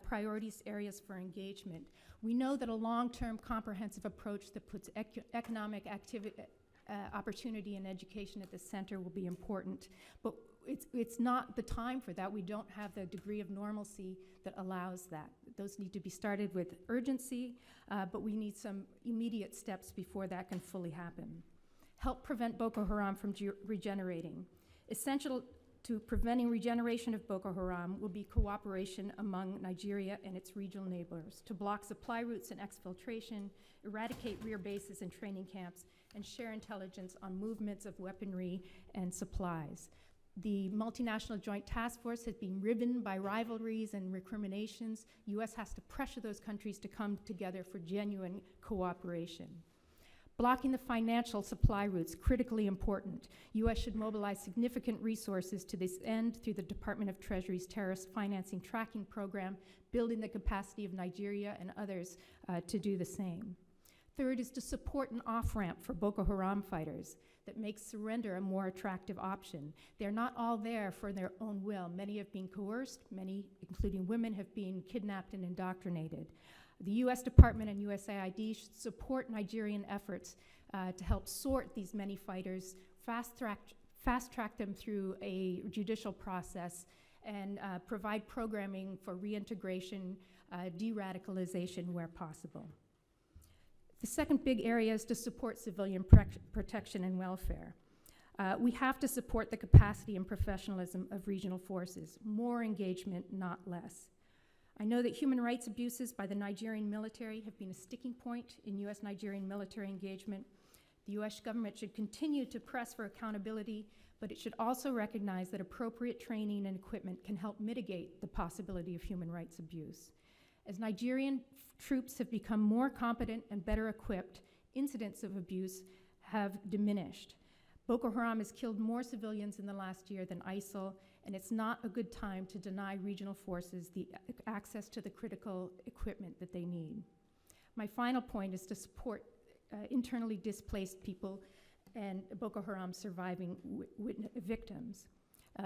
priorities areas for engagement. We know that a long-term comprehensive approach that puts economic opportunity and education at the center will be important, but it's not the time for that. We don't have the degree of normalcy that allows that. Those need to be started with urgency, but we need some immediate steps before that can fully happen. Help prevent Boko Haram from regenerating. Essential to preventing regeneration of Boko Haram will be cooperation among Nigeria and its regional neighbors to block supply routes and exfiltration, eradicate rear bases and training camps, and share intelligence on movements of weaponry and supplies. The multinational joint task force has been riven by rivalries and recriminations. U.S. has to pressure those countries to come together for genuine cooperation. Blocking the financial supply routes, critically important. U.S. should mobilize significant resources to this end through the Department of Treasury's Terrorist Financing Tracking Program, building the capacity of Nigeria and others to do the same. Third is to support an off-ramp for Boko Haram fighters that makes surrender a more attractive option. They're not all there for their own will. Many have been coerced, many, including women, have been kidnapped and indoctrinated. The U.S. Department and USAID should support Nigerian efforts to help sort these many fighters, fast-track them through a judicial process, and provide programming for reintegration, de-radicalization where possible. The second big area is to support civilian protection and welfare. We have to support the capacity and professionalism of regional forces. More engagement, not less. I know that human rights abuses by the Nigerian military have been a sticking point in U.S.-Nigerian military engagement. The U.S. government should continue to press for accountability, but it should also recognize that appropriate training and equipment can help mitigate the possibility of human rights abuse. As Nigerian troops have become more competent and better equipped, incidents of abuse have diminished. Boko Haram has killed more civilians in the last year than ISIL, and it's not a good time to deny regional forces the access to the critical equipment that they need. My final point is to support internally displaced people and Boko Haram surviving victims.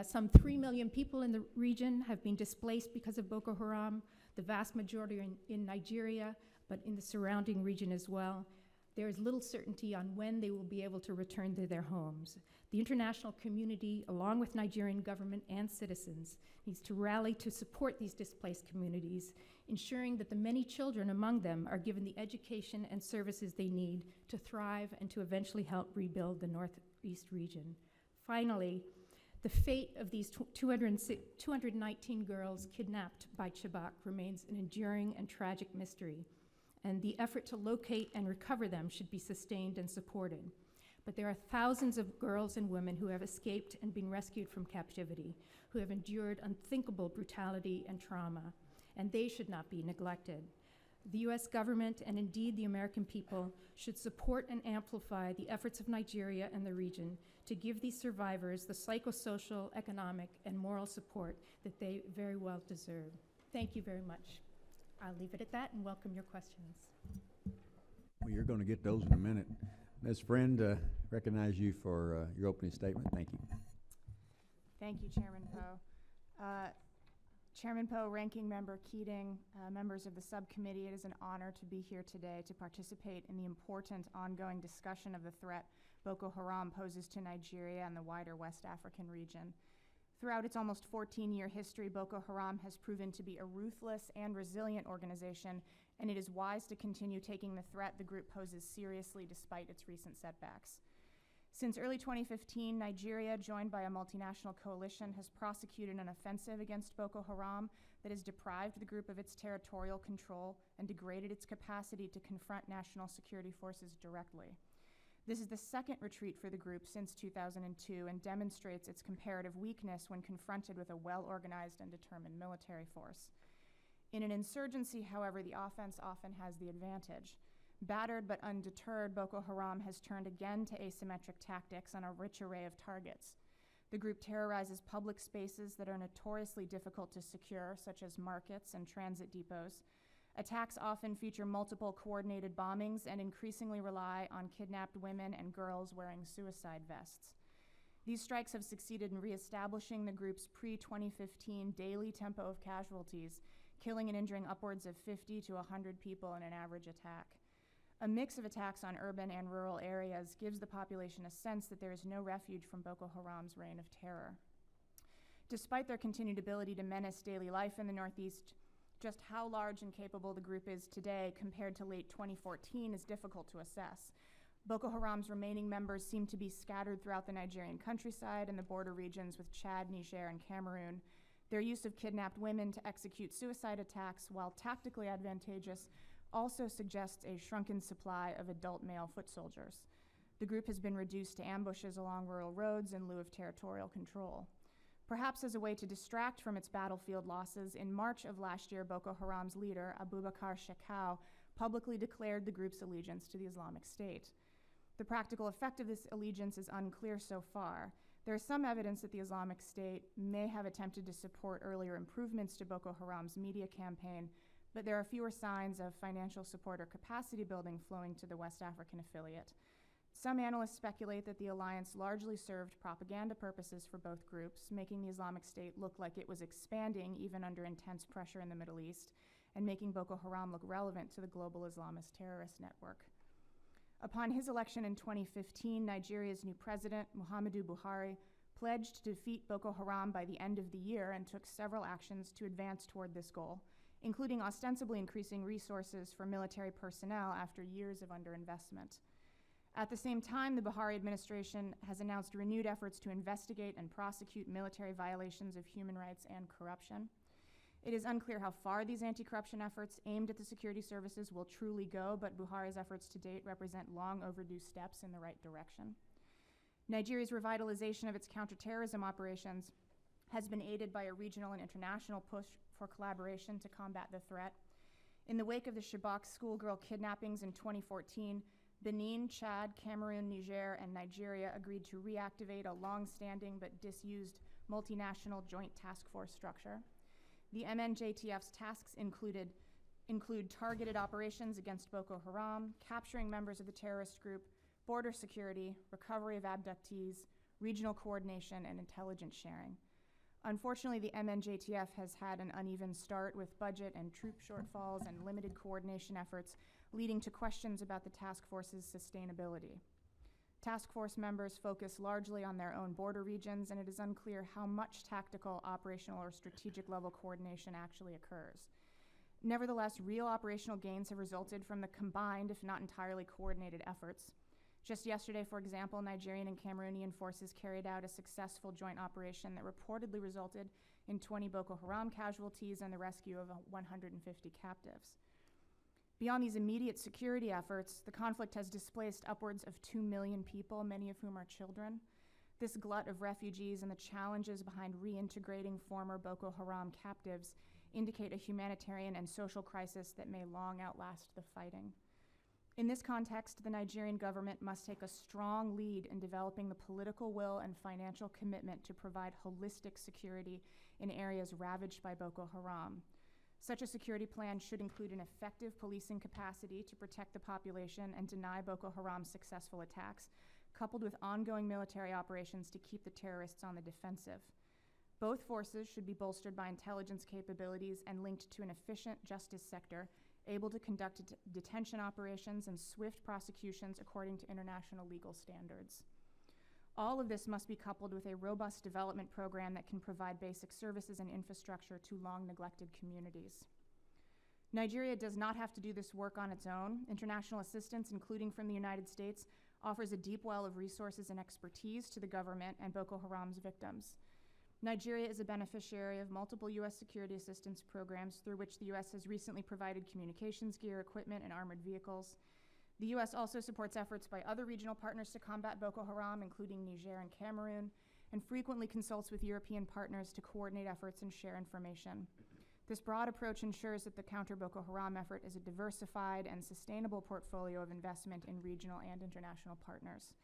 Some 3 million people in the region have been displaced because of Boko Haram, the vast majority are in Nigeria, but in the surrounding region as well. There is little certainty on when they will be able to return to their homes. The international community, along with Nigerian government and citizens, needs to rally to support these displaced communities, ensuring that the many children among them are given the education and services they need to thrive and to eventually help rebuild the Northeast region. Finally, the fate of these 219 girls kidnapped by Chibok remains an enduring and tragic mystery, and the effort to locate and recover them should be sustained and supported. But there are thousands of girls and women who have escaped and been rescued from captivity, who have endured unthinkable brutality and trauma, and they should not be neglected. The U.S. government, and indeed the American people, should support and amplify the efforts of Nigeria and the region to give these survivors the psychosocial, economic, and moral support that they very well deserve. Thank you very much. I'll leave it at that and welcome your questions. Well, you're going to get those in a minute. Ms. Friend, recognize you for your opening statement. Thank you. Thank you, Chairman Poe. Chairman Poe, Ranking Member Keating, members of the subcommittee, it is an honor to be here today to participate in the important ongoing discussion of the threat Boko Haram poses to Nigeria and the wider West African region. Throughout its almost 14-year history, Boko Haram has proven to be a ruthless and resilient organization, and it is wise to continue taking the threat the group poses seriously despite its recent setbacks. Since early 2015, Nigeria, joined by a multinational coalition, has prosecuted an offensive against Boko Haram that has deprived the group of its territorial control and degraded its capacity to confront national security forces directly. This is the second retreat for the group since 2002 and demonstrates its comparative weakness when confronted with a well-organized and determined military force. In an insurgency, however, the offense often has the advantage. Battered but undeterred, Boko Haram has turned again to asymmetric tactics on a rich array of targets. The group terrorizes public spaces that are notoriously difficult to secure, such as markets and transit depots. Attacks often feature multiple coordinated bombings and increasingly rely on kidnapped women and girls wearing suicide vests. These strikes have succeeded in reestablishing the group's pre-2015 daily tempo of casualties, killing and injuring upwards of 50 to 100 people in an average attack. A mix of attacks on urban and rural areas gives the population a sense that there is no refuge from Boko Haram's reign of terror. Despite their continued ability to menace daily life in the Northeast, just how large and capable the group is today compared to late 2014 is difficult to assess. Boko Haram's remaining members seem to be scattered throughout the Nigerian countryside and the border regions with Chad, Niger, and Cameroon. Their use of kidnapped women to execute suicide attacks, while tactically advantageous, also suggests a shrunken supply of adult male foot soldiers. The group has been reduced to ambushes along rural roads in lieu of territorial control. Perhaps as a way to distract from its battlefield losses, in March of last year, Boko Haram's leader, Abubakar Shekau, publicly declared the group's allegiance to the Islamic State. The practical effect of this allegiance is unclear so far. There is some evidence that the Islamic State may have attempted to support earlier improvements to Boko Haram's media campaign, but there are fewer signs of financial support or capacity building flowing to the West African affiliate. Some analysts speculate that the alliance largely served propaganda purposes for both groups, making the Islamic State look like it was expanding even under intense pressure in the Middle East, and making Boko Haram look relevant to the global Islamist terrorist network. Upon his election in 2015, Nigeria's new president, Muhammadu Buhari, pledged to defeat Boko Haram by the end of the year and took several actions to advance toward this goal, including ostensibly increasing resources for military personnel after years of underinvestment. At the same time, the Buhari administration has announced renewed efforts to investigate and prosecute military violations of human rights and corruption. It is unclear how far these anti-corruption efforts aimed at the security services will truly go, but Buhari's efforts to date represent long overdue steps in the right direction. Nigeria's revitalization of its counterterrorism operations has been aided by a regional and international push for collaboration to combat the threat. In the wake of the Chibok schoolgirl kidnappings in 2014, Benin, Chad, Cameroon, Niger, and Nigeria agreed to reactivate a long-standing but disused multinational joint task force structure. The MNJTF's tasks include targeted operations against Boko Haram, capturing members of the terrorist group, border security, recovery of abductees, regional coordination, and intelligence sharing. Unfortunately, the MNJTF has had an uneven start with budget and troop shortfalls and limited coordination efforts, leading to questions about the task force's sustainability. Task force members focus largely on their own border regions, and it is unclear how much tactical, operational, or strategic level coordination actually occurs. Nevertheless, real operational gains have resulted from the combined, if not entirely coordinated efforts. Just yesterday, for example, Nigerian and Cameroonian forces carried out a successful joint operation that reportedly resulted in 20 Boko Haram casualties and the rescue of 150 captives. Beyond these immediate security efforts, the conflict has displaced upwards of 2 million people, many of whom are children. This glut of refugees and the challenges behind reintegrating former Boko Haram captives indicate a humanitarian and social crisis that may long outlast the fighting. In this context, the Nigerian government must take a strong lead in developing the political will and financial commitment to provide holistic security in areas ravaged by Boko Haram. Such a security plan should include an effective policing capacity to protect the population and deny Boko Haram's successful attacks, coupled with ongoing military operations to keep the terrorists on the defensive. Both forces should be bolstered by intelligence capabilities and linked to an efficient justice sector, able to conduct detention operations and swift prosecutions according to international legal standards. All of this must be coupled with a robust development program that can provide basic services and infrastructure to long-neglected communities. Nigeria does not have to do this work on its own. International assistance, including from the United States, offers a deep well of resources and expertise to the government and Boko Haram's victims. Nigeria is a beneficiary of multiple U.S. security assistance programs through which the U.S. has recently provided communications gear, equipment, and armored vehicles. The U.S. also supports efforts by other regional partners to combat Boko Haram, including Niger and Cameroon, and frequently consults with European partners to coordinate efforts and share information. This broad approach ensures that the counter-Boko Haram effort is a diversified and sustainable portfolio of investment in regional and international partners.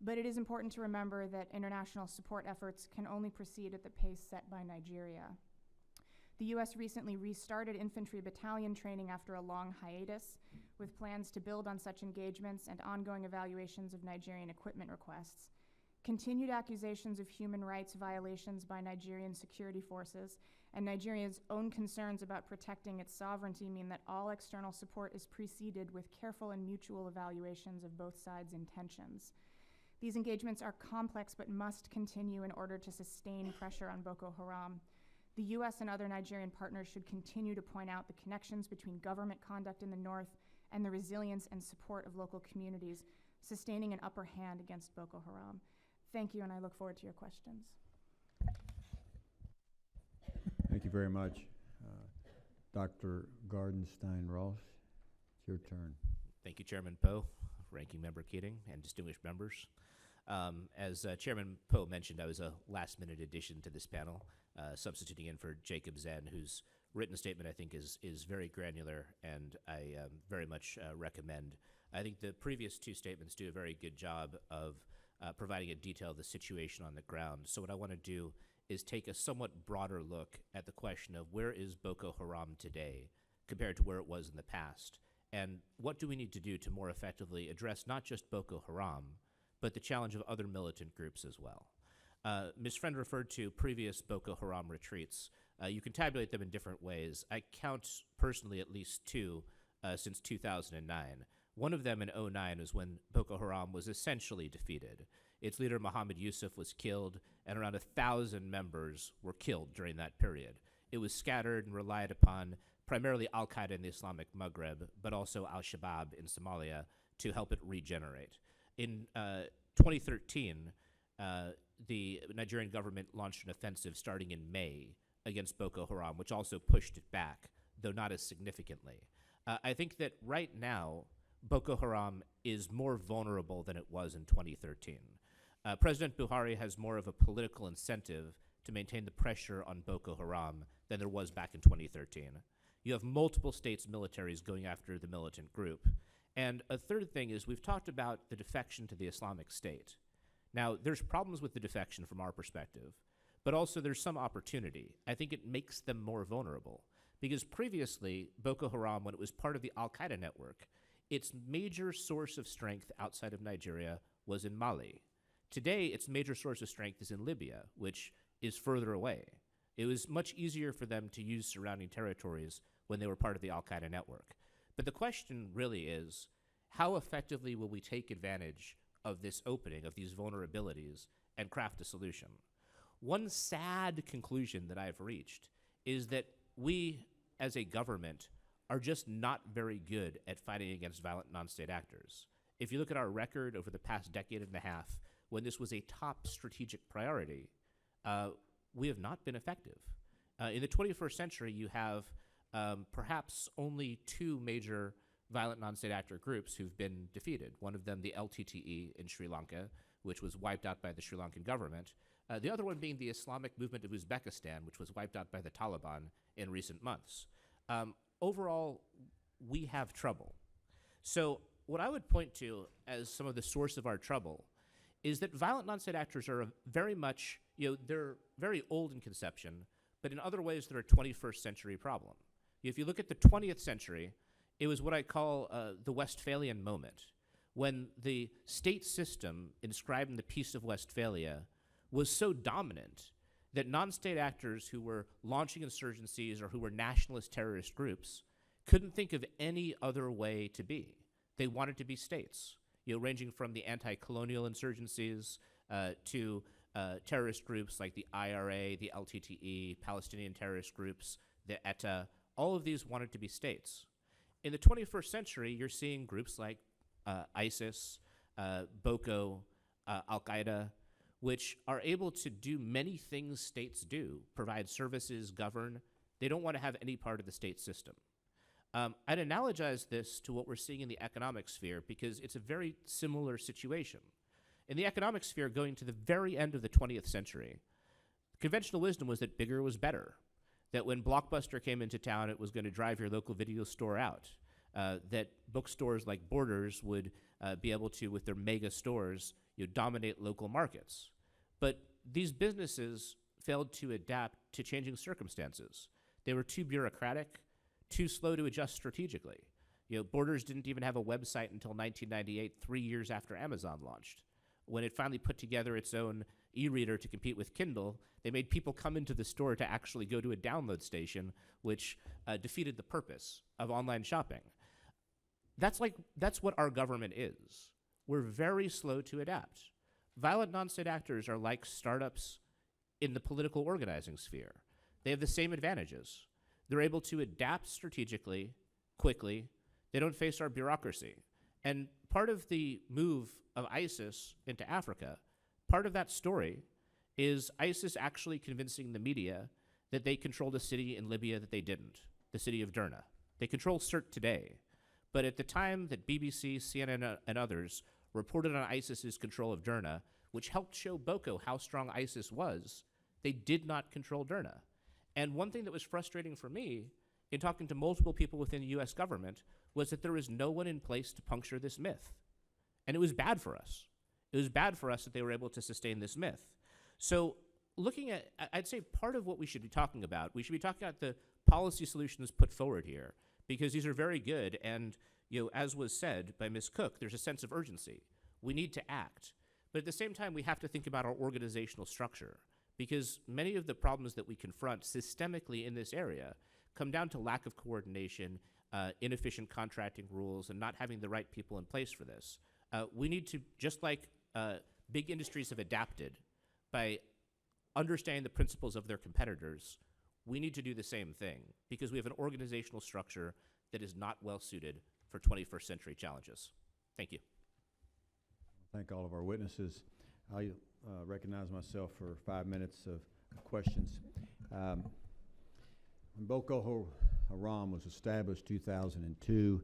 But it is important to remember that international support efforts can only proceed at the pace set by Nigeria. The U.S. recently restarted infantry battalion training after a long hiatus, with plans to build on such engagements and ongoing evaluations of Nigerian equipment requests. Continued accusations of human rights violations by Nigerian security forces and Nigeria's own concerns about protecting its sovereignty mean that all external support is preceded with careful and mutual evaluations of both sides' intentions. These engagements are complex but must continue in order to sustain pressure on Boko Haram. The U.S. and other Nigerian partners should continue to point out the connections between government conduct in the north and the resilience and support of local communities, sustaining an upper hand against Boko Haram. Thank you, and I look forward to your questions. Thank you very much. Dr. Gardenstein-Ross, it's your turn. Thank you, Chairman Poe, Ranking Member Keating, and distinguished members. As Chairman Poe mentioned, I was a last-minute addition to this panel, substituting in for Jacob Zen, whose written statement I think is very granular, and I very much recommend. I think the previous two statements do a very good job of providing a detail of the situation on the ground. So what I want to do is take a somewhat broader look at the question of where is Boko Haram today compared to where it was in the past, and what do we need to do to more effectively address not just Boko Haram, but the challenge of other militant groups as well. Ms. Friend referred to previous Boko Haram retreats. You can tabulate them in different ways. I count personally at least two since 2009. One of them in 2009 was when Boko Haram was essentially defeated. Its leader, Mohammed Yusuf, was killed, and around 1,000 members were killed during that period. It was scattered and relied upon primarily Al-Qaeda in the Islamic Maghreb, but also Al-Shabaab in Somalia to help it regenerate. In 2013, the Nigerian government launched an offensive starting in May against Boko Haram, which also pushed it back, though not as significantly. I think that right now, Boko Haram is more vulnerable than it was in 2013. President Buhari has more of a political incentive to maintain the pressure on Boko Haram than there was back in 2013. You have multiple states' militaries going after the militant group. And a third thing is we've talked about the defection to the Islamic State. Now, there's problems with the defection from our perspective, but also there's some opportunity. I think it makes them more vulnerable because previously, Boko Haram, when it was part of the Al-Qaeda network, its major source of strength outside of Nigeria was in Mali. Today, its major source of strength is in Libya, which is further away. It was much easier for them to use surrounding territories when they were part of the Al-Qaeda network. But the question really is, how effectively will we take advantage of this opening, of these vulnerabilities, and craft a solution? One sad conclusion that I've reached is that we, as a government, are just not very good at fighting against violent non-state actors. If you look at our record over the past decade and a half, when this was a top strategic priority, we have not been effective. In the 21st century, you have perhaps only two major violent non-state actor groups who've been defeated. One of them, the LTTE in Sri Lanka, which was wiped out by the Sri Lankan government. The other one being the Islamic movement of Uzbekistan, which was wiped out by the Taliban in recent months. Overall, we have trouble. So what I would point to as some of the source of our trouble is that violent non-state actors are very much, they're very old in conception, but in other ways they're a 21st century problem. If you look at the 20th century, it was what I call the Westphalian moment, when the state system inscribed in the Peace of Westphalia was so dominant that non-state actors who were launching insurgencies or who were nationalist terrorist groups couldn't think of any other way to be. They wanted to be states, ranging from the anti-colonial insurgencies to terrorist groups like the IRA, the LTTE, Palestinian terrorist groups, the ETA. All of these wanted to be states. In the 21st century, you're seeing groups like ISIS, Boko, Al-Qaeda, which are able to do many things states do, provide services, govern. They don't want to have any part of the state system. I'd analogize this to what we're seeing in the economic sphere because it's a very similar situation. In the economic sphere, going to the very end of the 20th century, conventional wisdom was that bigger was better, that when Blockbuster came into town, it was going to drive your local video store out, that bookstores like Borders would be able to, with their mega stores, dominate local markets. But these businesses failed to adapt to changing circumstances. They were too bureaucratic, too slow to adjust strategically. Borders didn't even have a website until 1998, 3 years after Amazon launched. When it finally put together its own e-reader to compete with Kindle, they made people come into the store to actually go to a download station, which defeated the purpose of online shopping. That's what our government is. We're very slow to adapt. Violent non-state actors are like startups in the political organizing sphere. They have the same advantages. They're able to adapt strategically, quickly. They don't face our bureaucracy. And part of the move of ISIS into Africa, part of that story is ISIS actually convincing the media that they controlled a city in Libya that they didn't, the city of Derna. They control Sirte today. But at the time that BBC, CNN, and others reported on ISIS's control of Derna, which helped show Boko how strong ISIS was, they did not control Derna. And one thing that was frustrating for me in talking to multiple people within the US government was that there was no one in place to puncture this myth. And it was bad for us. It was bad for us that they were able to sustain this myth. So looking at, I'd say part of what we should be talking about, we should be talking about the policy solutions put forward here, because these are very good. And as was said by Ms. Cook, there's a sense of urgency. We need to act. But at the same time, we have to think about our organizational structure, because many of the problems that we confront systemically in this area come down to lack of coordination, inefficient contracting rules, and not having the right people in place for this. We need to, just like big industries have adapted by understanding the principles of their competitors, we need to do the same thing, because we have an organizational structure that is not well suited for 21st century challenges. Thank you. Thank all of our witnesses. I recognize myself for 5 minutes of questions. When Boko Haram was established 2002,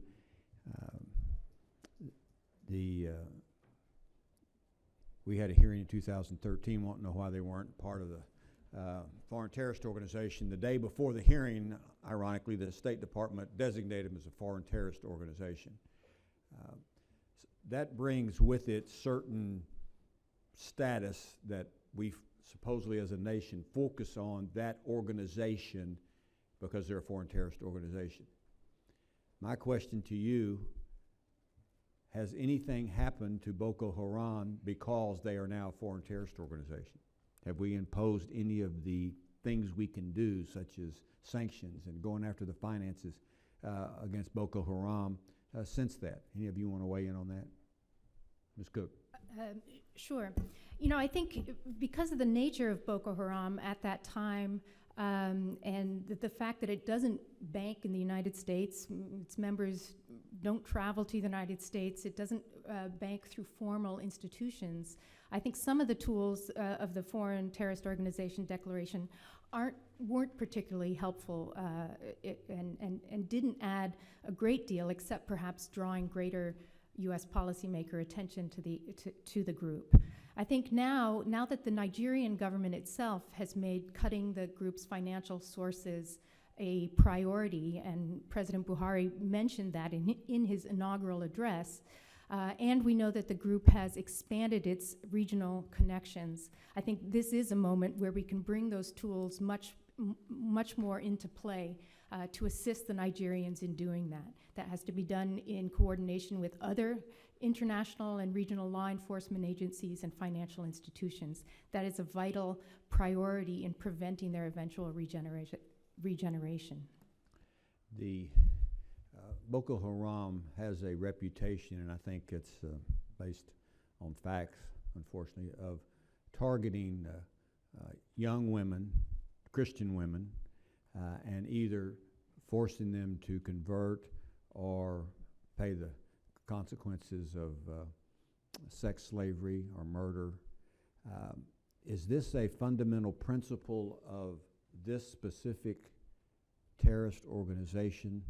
we had a hearing in 2013, wanting to know why they weren't part of the foreign terrorist organization. The day before the hearing, ironically, the State Department designated them as a foreign terrorist organization. That brings with it certain status that we supposedly as a nation focus on that organization because they're a foreign terrorist organization. My question to you, has anything happened to Boko Haram because they are now a foreign terrorist organization? Have we imposed any of the things we can do, such as sanctions and going after the finances against Boko Haram since that? Any of you want to weigh in on that? Ms. Cook. Sure. I think because of the nature of Boko Haram at that time, and the fact that it doesn't bank in the United States, its members don't travel to the United States, it doesn't bank through formal institutions, I think some of the tools of the Foreign Terrorist Organization Declaration weren't particularly helpful and didn't add a great deal, except perhaps drawing greater U.S. policymaker attention to the group. I think now that the Nigerian government itself has made cutting the group's financial sources a priority, and President Buhari mentioned that in his inaugural address, and we know that the group has expanded its regional connections, I think this is a moment where we can bring those tools much more into play to assist the Nigerians in doing that. That has to be done in coordination with other international and regional law enforcement agencies and financial institutions. That is a vital priority in preventing their eventual regeneration. The Boko Haram has a reputation, and I think it's based on facts, unfortunately, of targeting young women, Christian women, and either forcing them to convert or pay the consequences of sex slavery or murder. Is this a fundamental principle of this specific terrorist organization?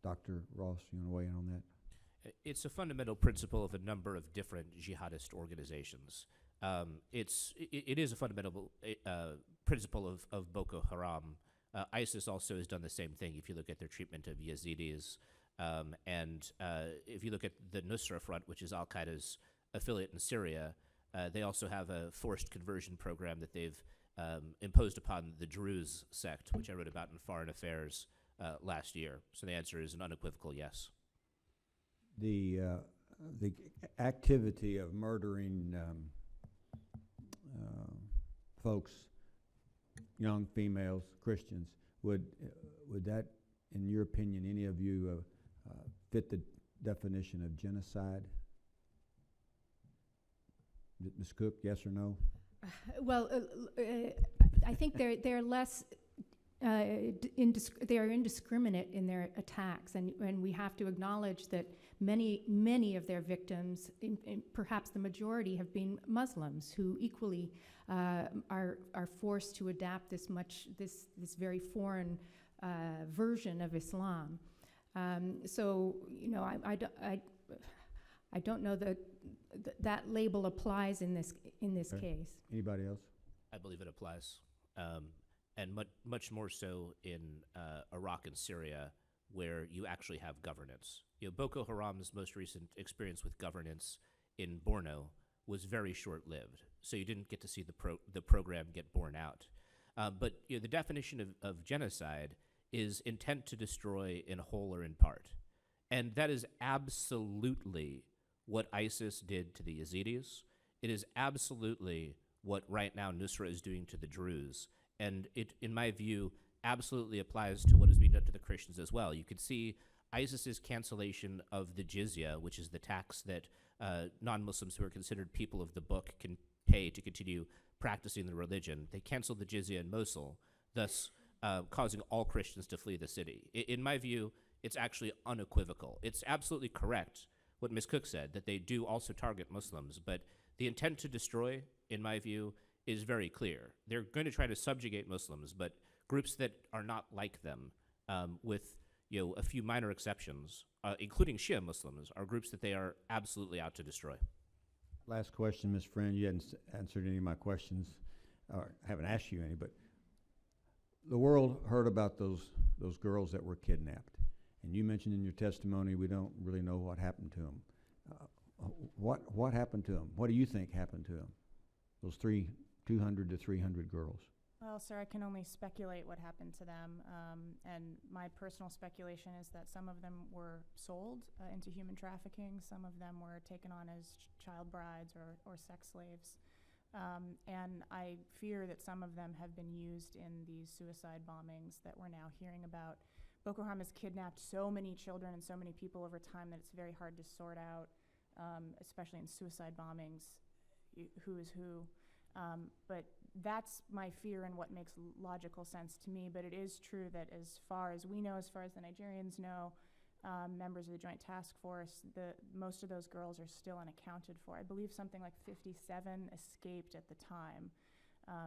Dr. Ross, you want to weigh in on that? It's a fundamental principle of a number of different jihadist organizations. It is a fundamental principle of Boko Haram. ISIS also has done the same thing if you look at their treatment of Yazidis. And if you look at the Nusra Front, which is al-Qaeda's affiliate in Syria, they also have a forced conversion program that they've imposed upon the Druze sect, which I wrote about in Foreign Affairs last year. So the answer is an unequivocal yes. The the activity of murdering folks, young females, Christians, would that, in your opinion, any of you fit the definition of genocide? Ms. Cook, yes or no? Well, I think they're less. They are indiscriminate in their attacks, and we have to acknowledge that many of their victims, perhaps the majority, have been Muslims who equally are forced to adapt this very foreign version of Islam. So I don't know that that label applies in this case. Anybody else? I believe it applies, and much more so in Iraq and Syria, where you actually have governance. Boko Haram's most recent experience with governance in Borno was very short-lived, so you didn't get to see the program get borne out. But the definition of genocide is intent to destroy in whole or in part, and that is absolutely what ISIS did to the Yazidis. It is absolutely what right now Nusra is doing to the Druze. And it, in my view, absolutely applies to what is being done to the Christians as well. You could see ISIS's cancellation of the jizya, which is the tax that non-Muslims who are considered people of the book can pay to continue practicing the religion. They canceled the jizya in Mosul, thus causing all Christians to flee the city. In my view, it's actually unequivocal. It's absolutely correct what Ms. Cook said, that they do also target Muslims, but the intent to destroy, in my view, is very clear. They're going to try to subjugate Muslims, but groups that are not like them, with a few minor exceptions, including Shia Muslims, are groups that they are absolutely out to destroy. Last question, Ms. Friend. You hadn't answered any of my questions, or haven't asked you any, but the world heard about those girls that were kidnapped. And you mentioned in your testimony we don't really know what happened to them. What happened to them? What do you think happened to them? Those 200 to 300 girls. Well, sir, I can only speculate what happened to them. And my personal speculation is that some of them were sold into human trafficking. Some of them were taken on as child brides or sex slaves. And I fear that some of them have been used in these suicide bombings that we're now hearing about. Boko Haram has kidnapped so many children and so many people over time that it's very hard to sort out, especially in suicide bombings, who is who. But that's my fear and what makes logical sense to me. But it is true that as far as we know, as far as the Nigerians know, members of the Joint Task Force, most of those girls are still unaccounted for. I believe something like 57 escaped at the time.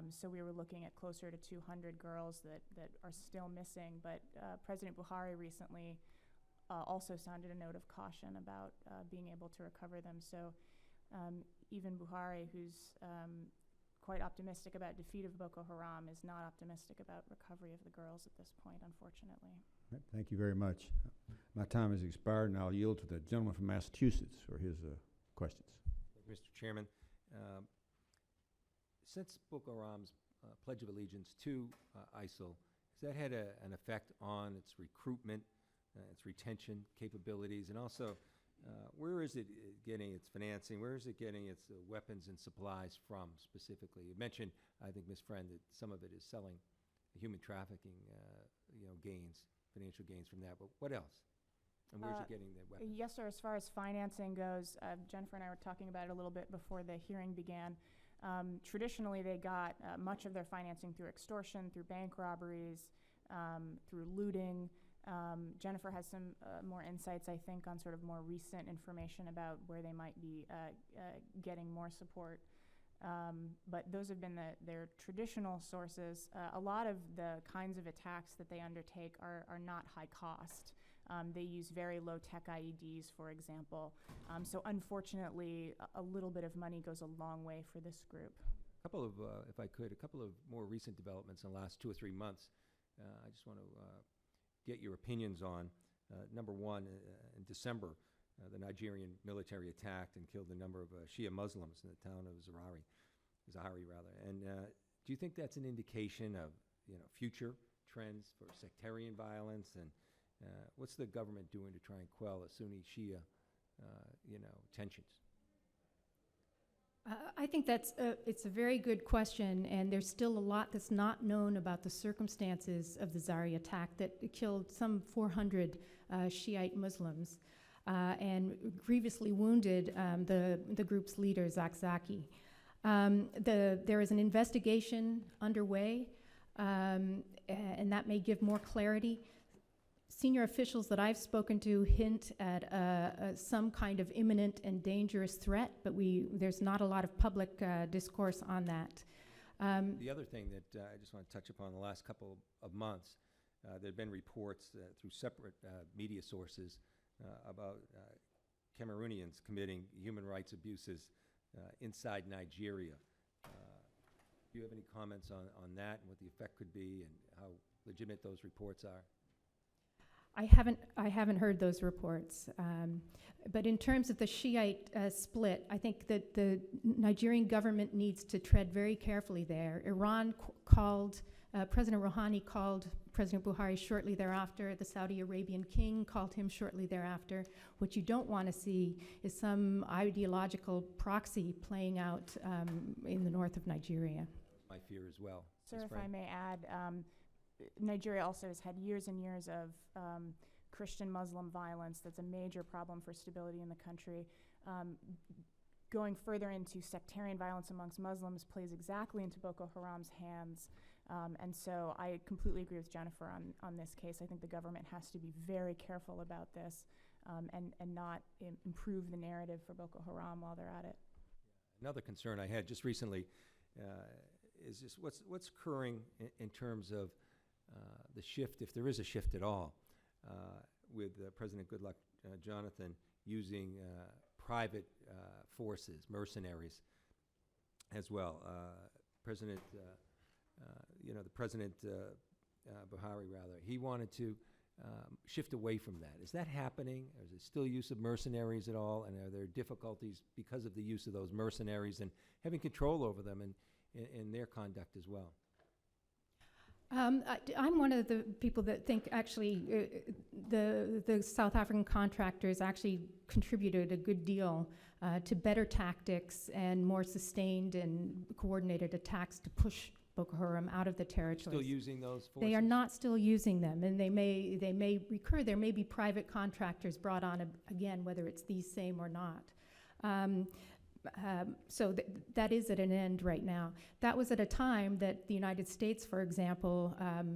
So we were looking at closer to 200 girls that are still missing. But President Buhari recently also sounded a note of caution about being able to recover them. So even Buhari, who's quite optimistic about defeat of Boko Haram, is not optimistic about recovery of the girls at this point, unfortunately. Thank you very much. My time has expired, and I'll yield to the gentleman from Massachusetts for his questions. Mr. Chairman, since Boko Haram's Pledge of Allegiance to ISIL, has that had an effect on its recruitment, its retention capabilities, and also where is it getting its financing? Where is it getting its weapons and supplies from specifically? You mentioned, I think, Ms. Friend, that some of it is selling human trafficking, gains, financial gains from that. But what else? And where is it getting the weapons? Yes, sir. As far as financing goes, Jennifer and I were talking about it a little bit before the hearing began. Traditionally, they got much of their financing through extortion, through bank robberies, through looting. Jennifer has some more insights, I think, on sort of more recent information about where they might be getting more support. But those have been their traditional sources. A lot of the kinds of attacks that they undertake are not high cost. They use very low-tech IEDs, for example. So unfortunately, a little bit of money goes a long way for this group. A couple of, if I could, a couple of more recent developments in the last 2 or 3 months. I just want to get your opinions on. Number one, in December, the Nigerian military attacked and killed a number of Shia Muslims in the town of Zahari rather. And do you think that's an indication of future trends for sectarian violence? And what's the government doing to try and quell a Sunni Shia tensions? I think it's a very good question, and there's still a lot that's not known about the circumstances of the Zari attack that killed some 400 Shiite Muslims and grievously wounded the group's leader, Zakzaki. There is an investigation underway, and that may give more clarity. Senior officials that I've spoken to hint at some kind of imminent and dangerous threat, but there's not a lot of public discourse on that. The other thing that I just want to touch upon the last couple of months, there have been reports through separate media sources about Cameroonians committing human rights abuses inside Nigeria. Do you have any comments on that and what the effect could be and how legitimate those reports are? I haven't heard those reports. But in terms of the Shiite split, I think that the Nigerian government needs to tread very carefully there. President Rouhani called President Buhari shortly thereafter. The Saudi Arabian king called him shortly thereafter. What you don't want to see is some ideological proxy playing out in the north of Nigeria. My fear as well. Sir, Ms. if Frank? I may add, Nigeria also has had years and years of Christian-Muslim violence. That's a major problem for stability in the country. Going further into sectarian violence amongst Muslims plays exactly into Boko Haram's hands. And so I completely agree with Jennifer on this case. I think the government has to be very careful about this and not improve the narrative for Boko Haram while they're at it. Another concern I had just recently is just what's occurring in terms of the shift, if there is a shift at all, with President Goodluck Jonathan using private forces, mercenaries, as well. President Buhari, rather, he wanted to shift away from that. Is that happening? Is there still use of mercenaries at all? And are there difficulties because of the use of those mercenaries and having control over them and their conduct as well? I'm one of the people that think actually the South African contractors actually contributed a good deal to better tactics and more sustained and coordinated attacks to push Boko Haram out of the territory. Still using those forces? They are not still using them, and they may recur. There may be private contractors brought on again, whether it's these same or not. So that is at an end right now. That was at a time that the United States, for example,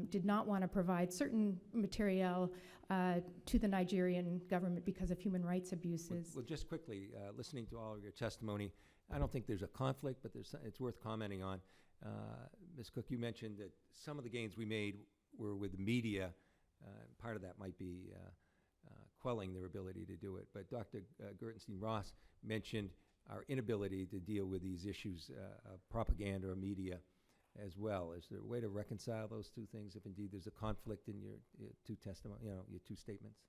did not want to provide certain material to the Nigerian government because of human rights abuses. Well, just quickly, listening to all of your testimony, I don't think there's a conflict, but it's worth commenting on. Ms. Cook, you mentioned that some of the gains we made were with the media. Part of that might be quelling their ability to do it. But Dr. Gertenstein-Ross mentioned our inability to deal with these issues of propaganda or media as well. Is there a way to reconcile those two things if indeed there's a conflict in your two testimony, your two statements?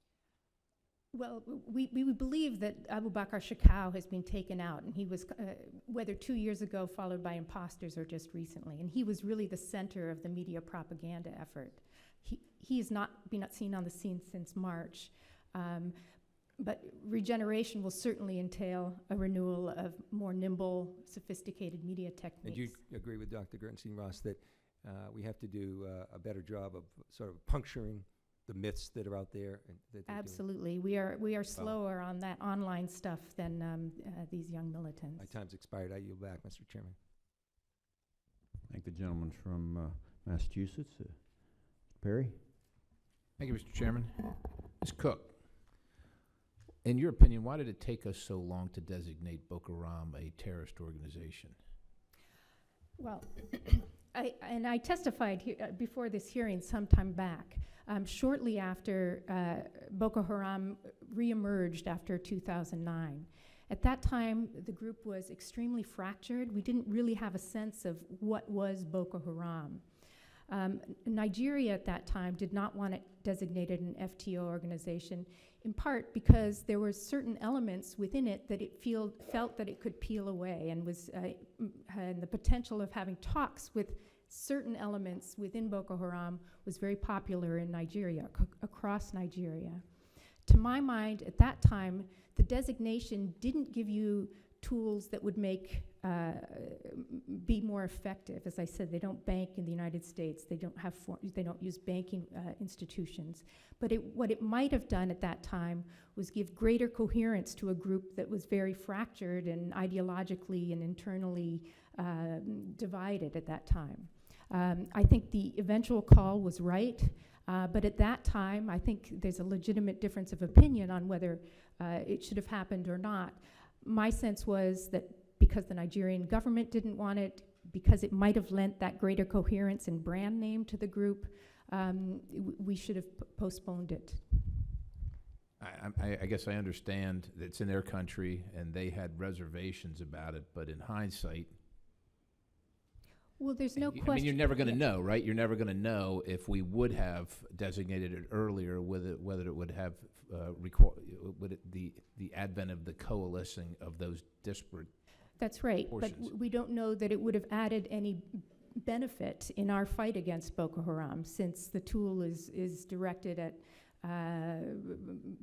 Well, we believe that Abu Bakr Shekau has been taken out, and he was, whether 2 years ago followed by imposters or just recently, and he was really the center of the media propaganda effort. He has not been seen on the scene since March. But regeneration will certainly entail a renewal of more nimble, sophisticated media techniques. And you agree with Dr. Gertenstein-Ross that we have to do a better job of sort of puncturing the myths that are out there? Absolutely. We are slower on that online stuff than these young militants. My time's expired. I yield back, Mr. Chairman. Thank the gentleman from Massachusetts. Perry? Thank you, Mr. Chairman. Ms. Cook, in your opinion, why did it take us so long to designate Boko Haram a terrorist organization? Well, I testified before this hearing some time back, shortly after Boko Haram reemerged after 2009. At that time, the group was extremely fractured. We didn't really have a sense of what was Boko Haram. Nigeria at that time did not want it designated an FTO organization, in part because there were certain elements within it that it felt that it could peel away, and was and the potential of having talks with certain elements within Boko Haram was very popular in Nigeria, across Nigeria. to my mind, at that time, the designation didn't give you tools that would make be more effective. As I said, they don't bank in the United States. They don't use banking institutions. But what it might have done at that time was give greater coherence to a group that was very fractured and ideologically and internally divided at that time. I think the eventual call was right, but at that time, I think there's a legitimate difference of opinion on whether it should have happened or not. My sense was that because the Nigerian government didn't want it, because it might have lent that greater coherence and brand name to the group, we should have postponed it. I guess I understand that it's in their country and they had reservations about it, but in hindsight, Well, there's no question. I mean, you're never going to know, right? You're never going to know if we would have designated it earlier, whether it would have the advent of the coalescing of those disparate. That's right, portions. but we don't know that it would have added any benefit in our fight against Boko Haram, since the tool is directed at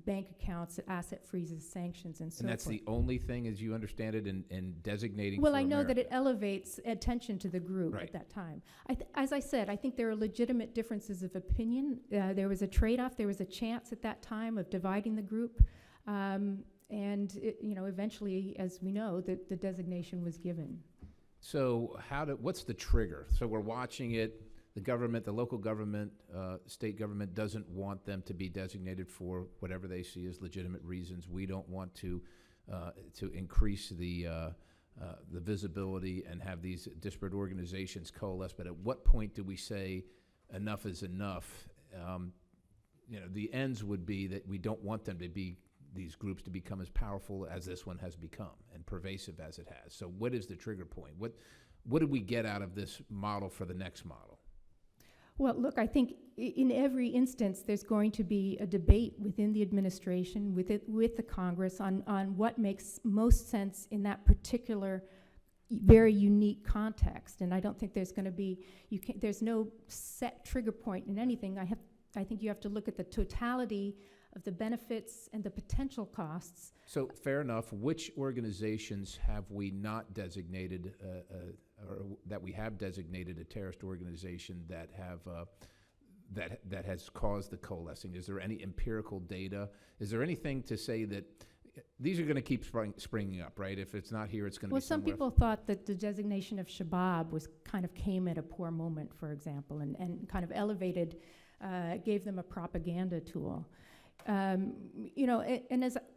bank accounts, asset freezes, sanctions, and so forth. And that's the only thing, as you understand it, in designating. Well, for I know America. that it elevates attention to the group Right. at that time. As I said, I think there are legitimate differences of opinion. There was a trade-off. There was a chance at that time of dividing the group. And eventually, as we know, the designation was given. So what's the trigger? So we're watching it. The government, the local government, state government doesn't want them to be designated for whatever they see as legitimate reasons. We don't want to increase the visibility and have these disparate organizations coalesce. But at what point do we say enough is enough? The ends would be that we don't want them to be these groups to become as powerful as this one has become and pervasive as it has. So what is the trigger point? What did we get out of this model for the next model? Well, look, I think in every instance there's going to be a debate within the administration, with the Congress, on what makes most sense in that particular very unique context. And I don't think there's going to be, there's no set trigger point in anything. I think you have to look at the totality of the benefits and the potential costs. So fair enough. Which organizations have we not designated, or that we have designated a terrorist organization that have that has caused the coalescing? Is there any empirical data? Is there anything to say that these are going to keep springing up, right? If it's not here, it's going to be somewhere. Well, some people thought that the designation of Shabab came at a poor moment, for example, and kind of elevated, gave them a propaganda tool. And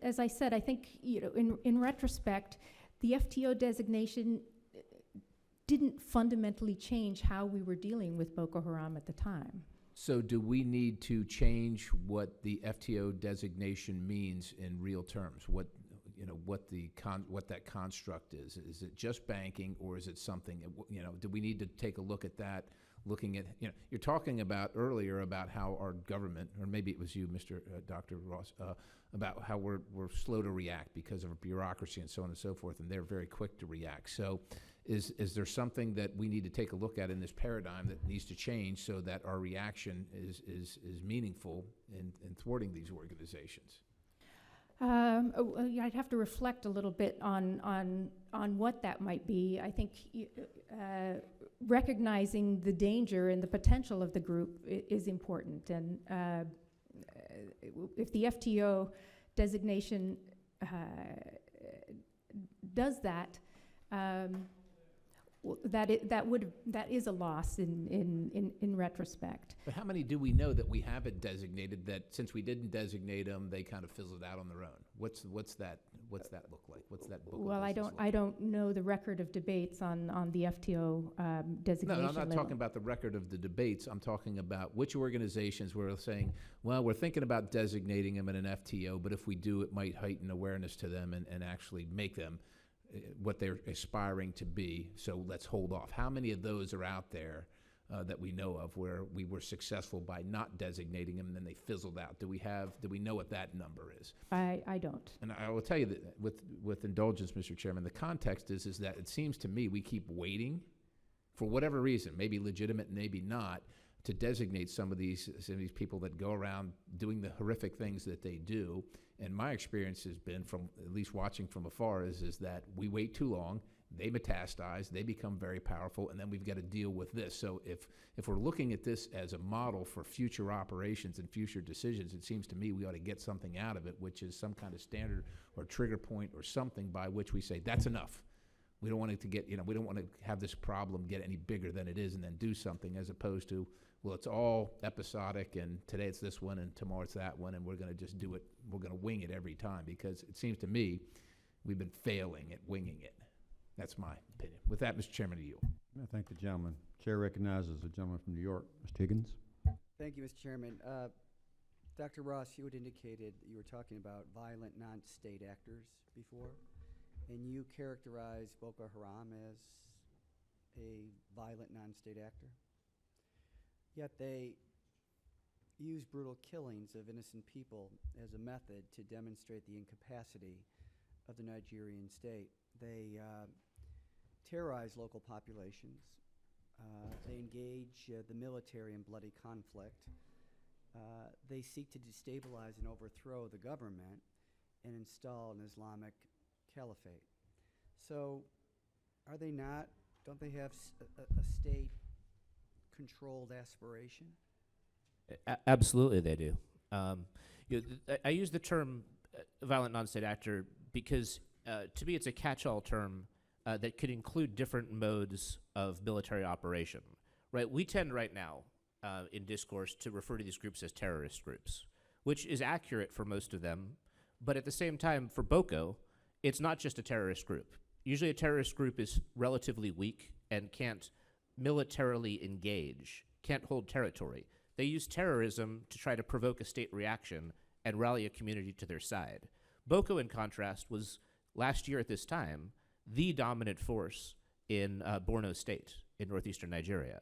as I said, I think in retrospect, the FTO designation didn't fundamentally change how we were dealing with Boko Haram at the time. So do we need to change what the FTO designation means in real terms? What that construct is? Is it just banking, or is it something? Do we need to take a look at that? Looking at, you're talking about earlier about how our government, or maybe it was you, Dr. Ross, about how we're slow to react because of bureaucracy and so on and so forth, and they're very quick to react. So is there something that we need to take a look at in this paradigm that needs to change so that our reaction is meaningful in thwarting these organizations? I'd have to reflect a little bit on what that might be. I think recognizing the danger and the potential of the group is important. And if the FTO designation does that, that is a loss in retrospect. But how many do we know that we haven't designated, that since we didn't designate them, they kind of fizzled out on their own? What's that look like? What's that book? Well, I don't know the record of debates on the FTO designation. No, I'm not talking about the record of the debates. I'm talking about which organizations were saying, well, we're thinking about designating them in an FTO, but if we do, it might heighten awareness to them and actually make them what they're aspiring to be, so let's hold off. How many of those are out there that we know of where we were successful by not designating them and then they fizzled out? Do we know what that number is? I don't. And I will tell you that with indulgence, Mr. Chairman, the context is that it seems to me we keep waiting for whatever reason, maybe legitimate, maybe not, to designate some of these people that go around doing the horrific things that they do. And my experience has been, from at least watching from afar, is that we wait too long, they metastasize, they become very powerful, and then we've got to deal with this. So if we're looking at this as a model for future operations and future decisions, it seems to me we ought to get something out of it, which is some kind of standard or trigger point or something by which we say, that's enough. We don't want it to get, we don't want to have this problem get any bigger than it is and then do something, as opposed to, well, it's all episodic, and today it's this one and tomorrow it's that one, and we're going to just do it, we're going to wing it every time, because it seems to me we've been failing at winging it. That's my opinion. With that, Mr. Chairman, to you. I thank the gentleman. Chair recognizes the gentleman from New York, Mr. Higgins. Thank you, Mr. Chairman. Dr. Ross, you had indicated that you were talking about violent non-state actors before, and you characterized Boko Haram as a violent non-state actor. Yet they use brutal killings of innocent people as a method to demonstrate the incapacity of the Nigerian state. They terrorize local populations. They engage the military in bloody conflict. They seek to destabilize and overthrow the government and install an Islamic caliphate. So are they not, don't they have a state-controlled aspiration? Absolutely, they do. I use the term violent non-state actor because, to me, it's a catch-all term that could include different modes of military operation. Right? We tend right now in discourse to refer to these groups as terrorist groups, which is accurate for most of them. But at the same time, for Boko, it's not just a terrorist group. Usually a terrorist group is relatively weak and can't militarily engage, can't hold territory. They use terrorism to try to provoke a state reaction and rally a community to their side. Boko, in contrast, was last year at this time the dominant force in Borno State in northeastern Nigeria.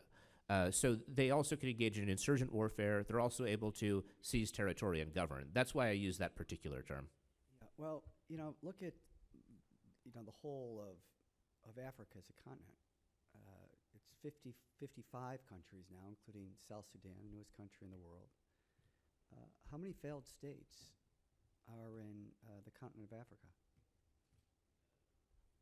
So they also can engage in insurgent warfare. They're also able to seize territory and govern. That's why I use that particular term. Yeah, well, look at the whole of Africa as a continent. It's 55 countries now, including South Sudan, the newest country in the world. How many failed states are in the continent of Africa?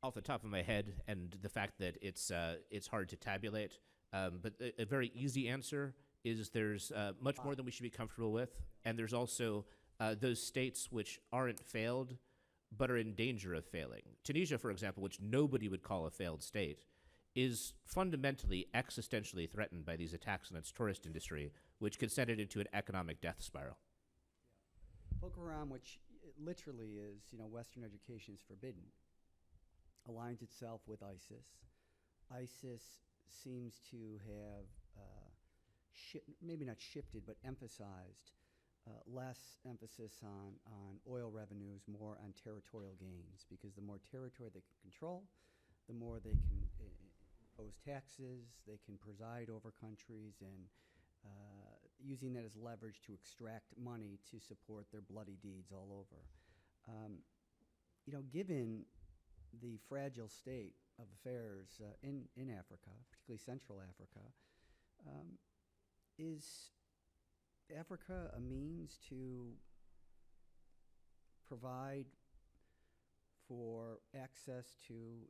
Off the top of my head, and the fact that it's hard to tabulate, but a very easy answer is there's much more than we should be comfortable with, and there's also those states which aren't failed but are in danger of failing. Tunisia, for example, which nobody would call a failed state, is fundamentally existentially threatened by these attacks on its tourist industry, which could send it into an economic death spiral. Boko Haram, which literally is, Western education is forbidden, aligns itself with ISIS. ISIS seems to have maybe not shifted, but emphasized less emphasis on oil revenues, more on territorial gains, because the more territory they can control, the more they can impose taxes, they can preside over countries, and using that as leverage to extract money to support their bloody deeds all over. Given the fragile state of affairs in Africa, particularly Central Africa, is Africa a means to provide for access to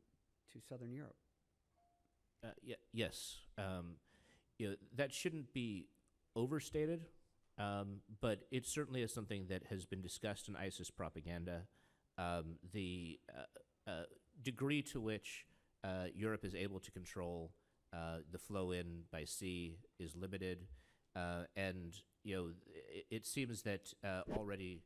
Southern Europe? Yes. That shouldn't be overstated, but it certainly is something that has been discussed in ISIS propaganda. The degree to which Europe is able to control the flow in by sea is limited, and it seems that already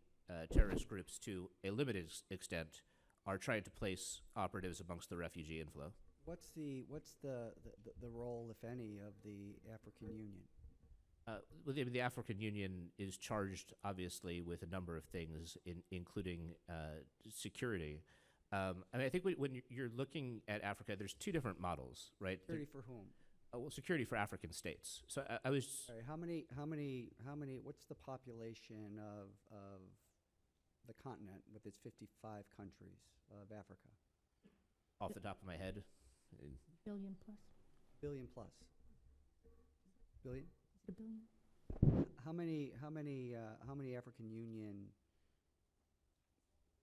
terrorist groups, to a limited extent, are trying to place operatives amongst the refugee inflow. What's the role, if any, of the African Union? The African Union is charged, obviously, with a number of things, including security. I think when you're looking at Africa, there's two different models, right? Security for whom? Well, security for African states. So I was. Sorry, how many? What's the population of the continent with its 55 countries of Africa? Off the top of my head. Billion plus. Billion plus. Billion? The billion? How many African Union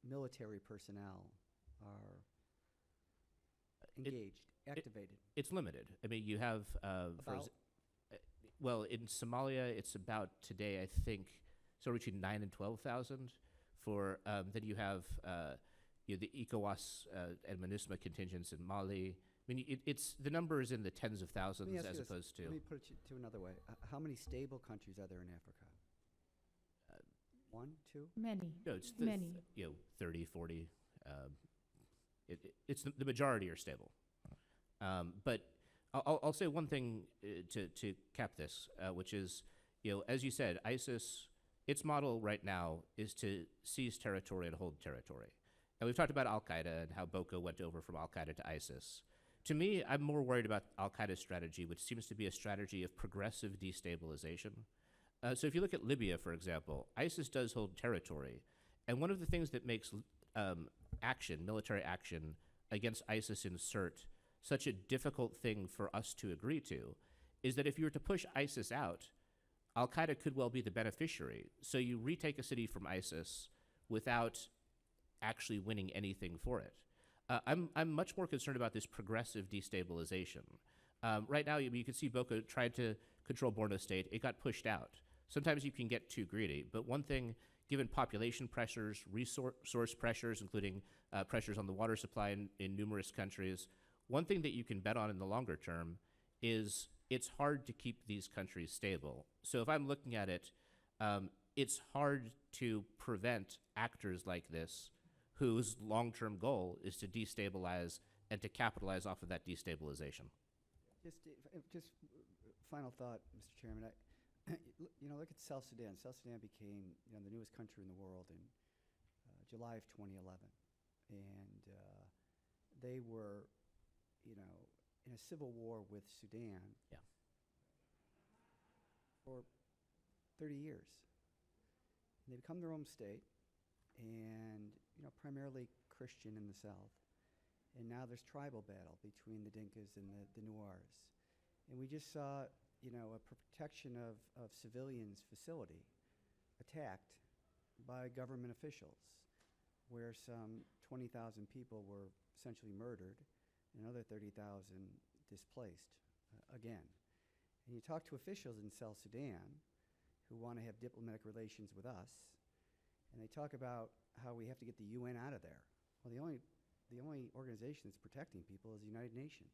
military personnel are engaged, activated? It's limited. I mean, you have, About? well, in Somalia, it's about today, I think, somewhere between 9 and 12,000. For then you have the ECOWAS and MINUSMA contingents in Mali. I mean, it's the number is in the tens of thousands Let me ask as you this. opposed to. Let me put it to another way. How many stable countries are there in Africa? One, two? Many, No, it's many. 30, 40. It's the majority are stable. But I'll say one thing to cap this, which is, as you said, ISIS, its model right now is to seize territory and hold territory. And we've talked about Al-Qaeda and how Boko went over from Al-Qaeda to ISIS. To me, I'm more worried about Al-Qaeda's strategy, which seems to be a strategy of progressive destabilization. So if you look at Libya, for example, ISIS does hold territory. And one of the things that makes military action against ISIS in CERT, such a difficult thing for us to agree to, is that if you were to push ISIS out, Al-Qaeda could well be the beneficiary. So you retake a city from ISIS without actually winning anything for it. I'm much more concerned about this progressive destabilization. Right now, you can see Boko tried to control Borno State. It got pushed out. Sometimes you can get too greedy. But one thing, given population pressures, resource pressures, including pressures on the water supply in numerous countries, one thing that you can bet on in the longer term is it's hard to keep these countries stable. So if I'm looking at it, it's hard to prevent actors like this whose long-term goal is to destabilize and to capitalize off of that destabilization. Just final thought, Mr. Chairman. Look at South Sudan. South Sudan became the newest country in the world in July of 2011, and they were, in a civil war with Sudan. Yeah. For 30 years. And they become their own state, and primarily Christian in the south. And now there's tribal battle between the Dinkas and the Nuars. And we just saw, a protection of civilians facility attacked by government officials, where some 20,000 people were essentially murdered and another 30,000 displaced again. And you talk to officials in South Sudan who want to have diplomatic relations with us, and they talk about how we have to get the UN out of there. Well, the only organization that's protecting people is the United Nations.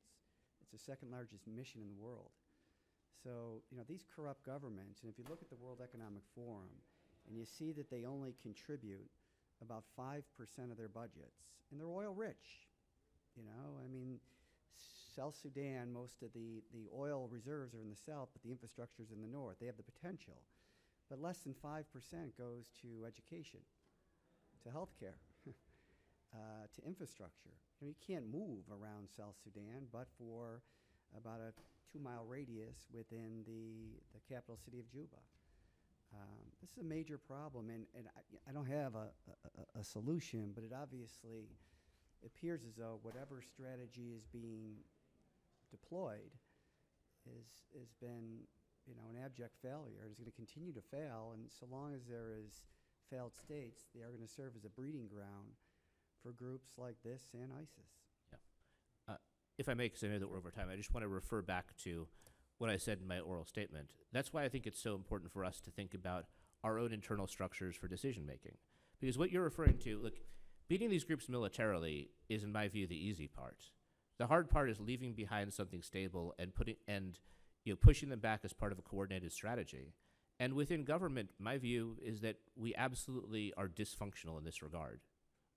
It's the second largest mission in the world. So, these corrupt governments, and if you look at the World Economic Forum, and you see that they only contribute about 5% of their budgets, and they're oil rich. South Sudan, most of the oil reserves are in the south, but the infrastructure is in the north. They have the potential. But less than 5% goes to education, to healthcare, to infrastructure. You can't move around South Sudan but for about a 2-mile radius within the capital city of Juba. This is a major problem, and I don't have a solution, but it obviously appears as though whatever strategy is being deployed has been an abject failure. It's going to continue to fail, and so long as there is failed states, they are going to serve as a breeding ground for groups like this and ISIS. Yeah. If I may, because I know that we're over time, I just want to refer back to what I said in my oral statement. That's why I think it's so important for us to think about our own internal structures for decision making. Because what you're referring to, look, beating these groups militarily is, in my view, the easy part. The hard part is leaving behind something stable and pushing them back as part of a coordinated strategy. And within government, my view is that we absolutely are dysfunctional in this regard.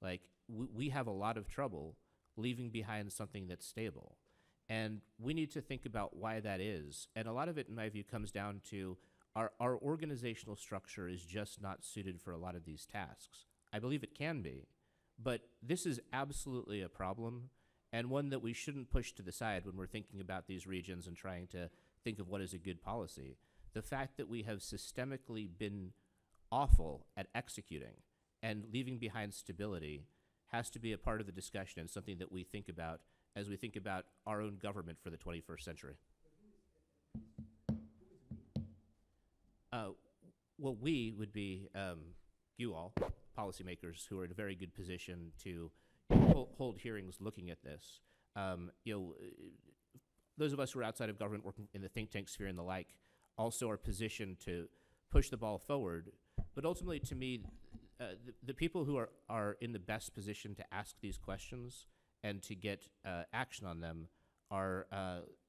Like, we have a lot of trouble leaving behind something that's stable. And we need to think about why that is. And a lot of it, in my view, comes down to our organizational structure is just not suited for a lot of these tasks. I believe it can be, but this is absolutely a problem, and one that we shouldn't push to the side when we're thinking about these regions and trying to think of what is a good policy. The fact that we have systemically been awful at executing and leaving behind stability has to be a part of the discussion and something that we think about as we think about our own government for the 21st century. Well, we would be you all, policymakers, who are in a very good position to hold hearings looking at this. Those of us who are outside of government, working in the think tank sphere and the like, also are positioned to push the ball forward. But ultimately, to me, the people who are in the best position to ask these questions and to get action on them are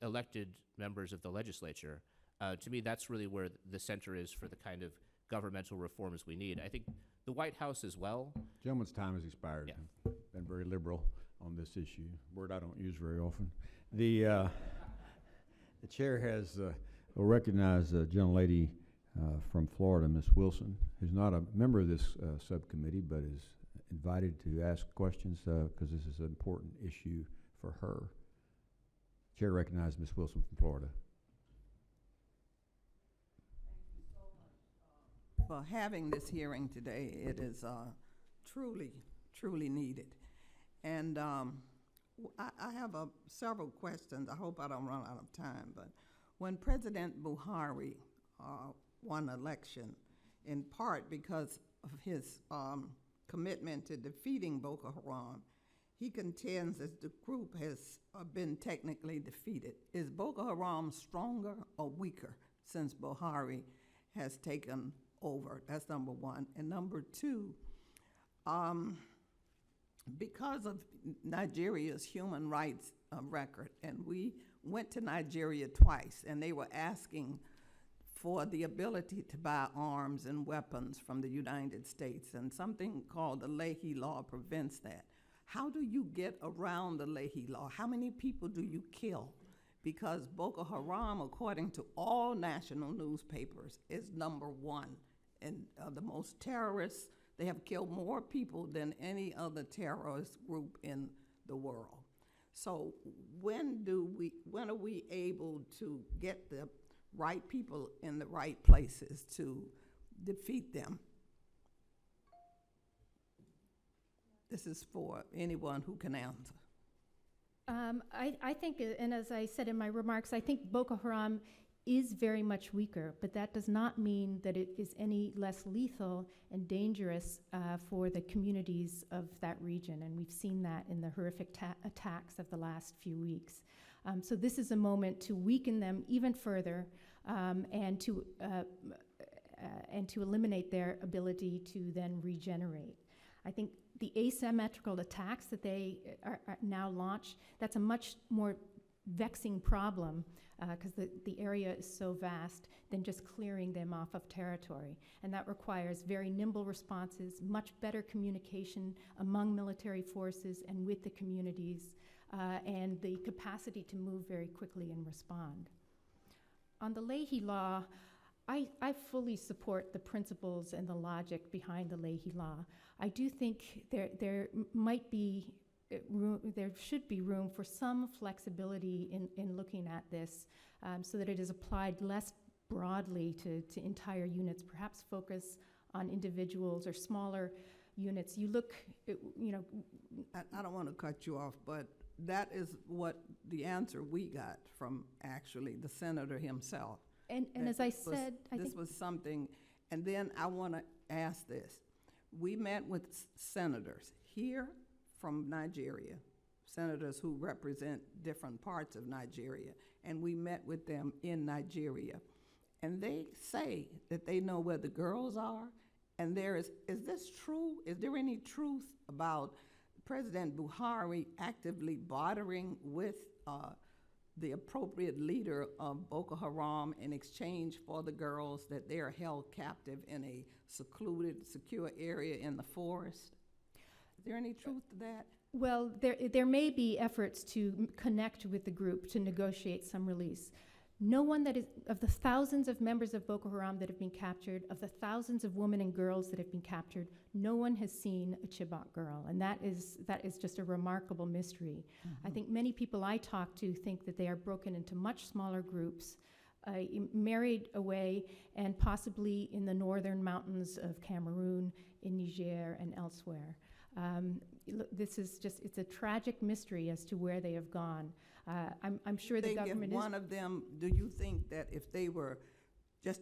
elected members of the legislature. To me, that's really where the center is for the kind of governmental reforms we need. I think the White House as well. Gentleman's time has expired. Yeah. Been very liberal on this issue, word I don't use very often. The chair has will recognize a gentlelady from Florida, Ms. Wilson, who's not a member of this subcommittee, but is invited to ask questions because this is an important issue for her. Chair recognizes Ms. Wilson from Florida. For having this hearing today. It is truly needed. And I have several questions. I hope I don't run out of time. But when President Buhari won election, in part because of his commitment to defeating Boko Haram, he contends that the group has been technically defeated. Is Boko Haram stronger or weaker since Buhari has taken over? That's number one. And number two, because of Nigeria's human rights record, and we went to Nigeria twice, and they were asking for the ability to buy arms and weapons from the United States, and something called the Leahy Law prevents that. How do you get around the Leahy Law? How many people do you kill? Because Boko Haram, according to all national newspapers, is number one. And the most terrorists, they have killed more people than any other terrorist group in the world. So when are we able to get the right people in the right places to defeat them? This is for anyone who can answer. I think, and as I said in my remarks, I think Boko Haram is very much weaker, but that does not mean that it is any less lethal and dangerous for the communities of that region, and we've seen that in the horrific attacks of the last few weeks. So this is a moment to weaken them even further and to eliminate their ability to then regenerate. I think the asymmetrical attacks that they are now launch, that's a much more vexing problem because the area is so vast than just clearing them off of territory. And that requires very nimble responses, much better communication among military forces and with the communities, and the capacity to move very quickly and respond. On the Leahy Law, I fully support the principles and the logic behind the Leahy Law. I do think there might be there should be room for some flexibility in looking at this so that it is applied less broadly to entire units, perhaps focus on individuals or smaller units. You look, I don't want to cut you off, but that is what the answer we got from actually the senator himself. And as I said, this was something, and then I want to ask this. We met with senators here from Nigeria, senators who represent different parts of Nigeria, and we met with them in Nigeria. And they say that they know where the girls are, and is this true? Is there any truth about President Buhari actively bartering with the appropriate leader of Boko Haram in exchange for the girls, that they are held captive in a secluded, secure area in the forest? Is there any truth to that? Well, there may be efforts to connect with the group to negotiate some release. No one that is, of the thousands of members of Boko Haram that have been captured, of the thousands of women and girls that have been captured, no one has seen a Chibok girl, and that is just a remarkable mystery. I think many people I talk to think that they are broken into much smaller groups, married away, and possibly in the northern mountains of Cameroon, in Niger, and elsewhere. This is just, it's a tragic mystery as to where they have gone. I'm sure the government if one of them, do you think that if they were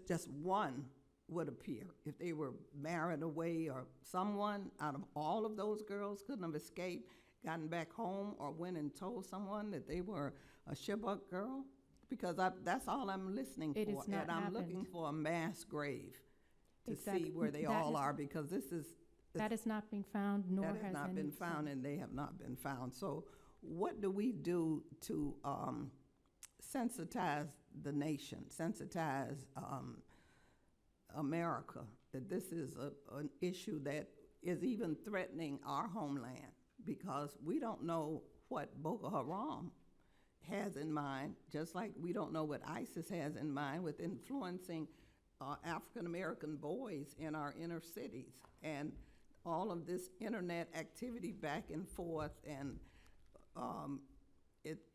just one would appear. If they were married away, or someone out of all of those girls couldn't have escaped, gotten back home, or went and told someone that they were a Chibok girl? Because that's all I'm listening It for. has not And I'm looking happened. for a mass grave to Exact- see where they that all is- are, because this is, That has not been found, nor that has has not any been found, and they have not been found. So what do we do to sensitize the nation, sensitize America, that this is an issue that is even threatening our homeland? Because we don't know what Boko Haram has in mind, just like we don't know what ISIS has in mind with influencing African-American boys in our inner cities. And all of this internet activity back and forth, and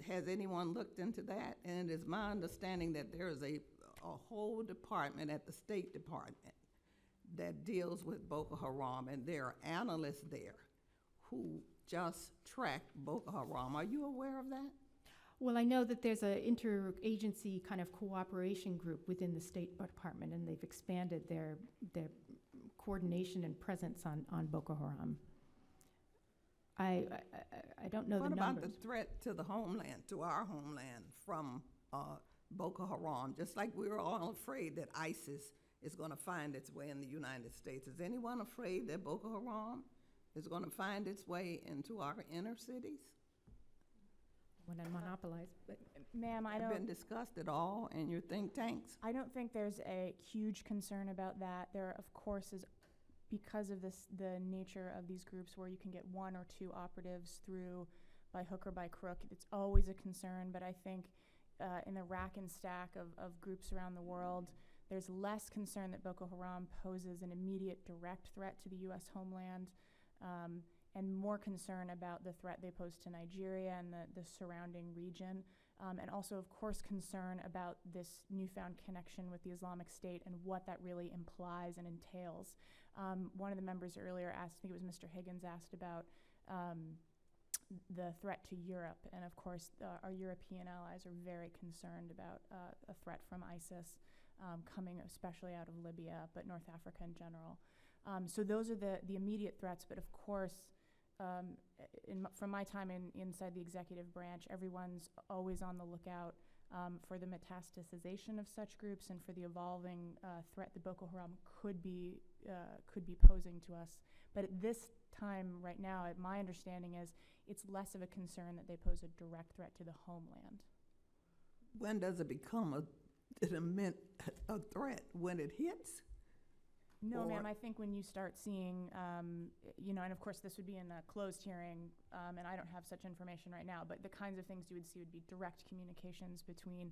has anyone looked into that? And it is my understanding that there is a whole department at the State Department that deals with Boko Haram, and there are analysts there who just track Boko Haram. Are you aware of that? Well, I know that there's an interagency kind of cooperation group within the State Department, and they've expanded their coordination and presence on Boko Haram. I don't know the What numbers. about the threat to the homeland, to our homeland, from Boko Haram? Just like we're all afraid that ISIS is going to find its way in the United States. Is anyone afraid that Boko Haram is going to find its way into our inner cities? When I monopolize, but Ma'am, I Have been don't, discussed at all in your think tanks? I don't think there's a huge concern about that. There, of course, is, because of the nature of these groups where you can get one or two operatives through by hook or by crook, it's always a concern. But I think in the rack and stack of groups around the world, there's less concern that Boko Haram poses an immediate direct threat to the U.S. homeland, and more concern about the threat they pose to Nigeria and the surrounding region. And also, of course, concern about this newfound connection with the Islamic State and what that really implies and entails. One of the members earlier asked, I think it was Mr. Higgins, asked about the threat to Europe. And of course, our European allies are very concerned about a threat from ISIS coming especially out of Libya, but North Africa in general. So those are the immediate threats, but of course, from my time inside the executive branch, everyone's always on the lookout for the metastasization of such groups and for the evolving threat that Boko Haram could be posing to us. But at this time, right now, my understanding is it's less of a concern that they pose a direct threat to the homeland. When does it become a threat? When it hits? No, Or- ma'am, I think when you start seeing, and of course this would be in a closed hearing, and I don't have such information right now, but the kinds of things you would see would be direct communications between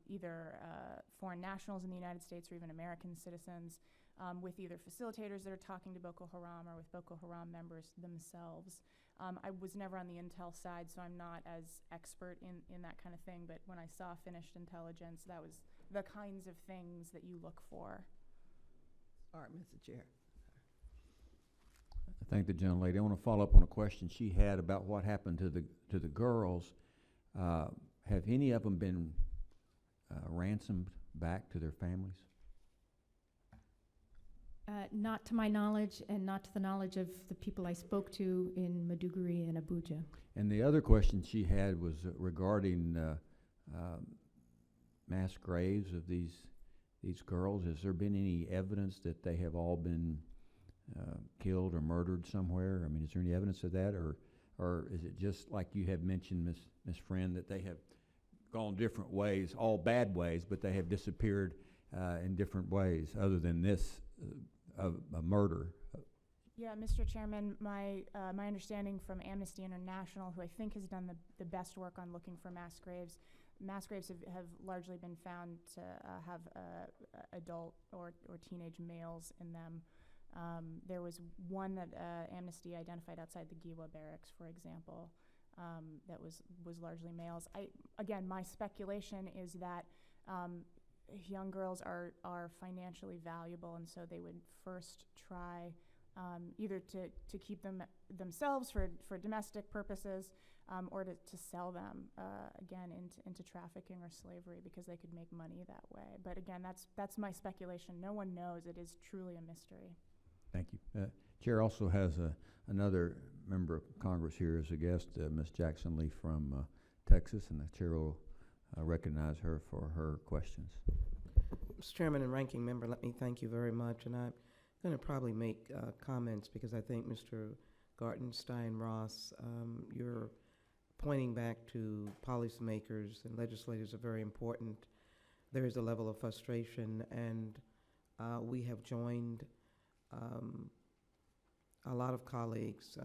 either foreign nationals in the United States or even American citizens with either facilitators that are talking to Boko Haram or with Boko Haram members themselves. I was never on the intel side, so I'm not as expert in that kind of thing, but when I saw finished intelligence, that was the kinds of things that you look for. All right, Mr. Chair. I thank the gentlelady. I want to follow up on a question she had about what happened to the girls. Have any of them been ransomed back to their families? not to my knowledge, and not to the knowledge of the people I spoke to in Maiduguri and Abuja. And the other question she had was regarding mass graves of these girls. Has there been any evidence that they have all been killed or murdered somewhere? I mean, is there any evidence of that, or is it just like you have mentioned, Ms. Friend, that they have gone different ways, all bad ways, but they have disappeared in different ways, other than this a murder? Yeah, Mr. Chairman, my understanding from Amnesty International, who I think has done the best work on looking for mass graves have largely been found to have adult or teenage males in them. There was one that Amnesty identified outside the Giwa barracks, for example, that was largely males. Again, my speculation is that young girls are financially valuable, and so they would first try either to keep them themselves for domestic purposes, or to sell them again into trafficking or slavery because they could make money that way. But again, that's my speculation. No one knows. It is truly a mystery. Thank you. Chair also has another member of Congress here as a guest, Ms. Jackson Lee from Texas, and the chair will recognize her for her questions. Mr. Chairman and Ranking Member, let me thank you very much. And I'm going to probably make comments because I think Mr. Gartenstein Ross, you're pointing back to policymakers and legislators are very important. There is a level of frustration, and we have joined a lot of colleagues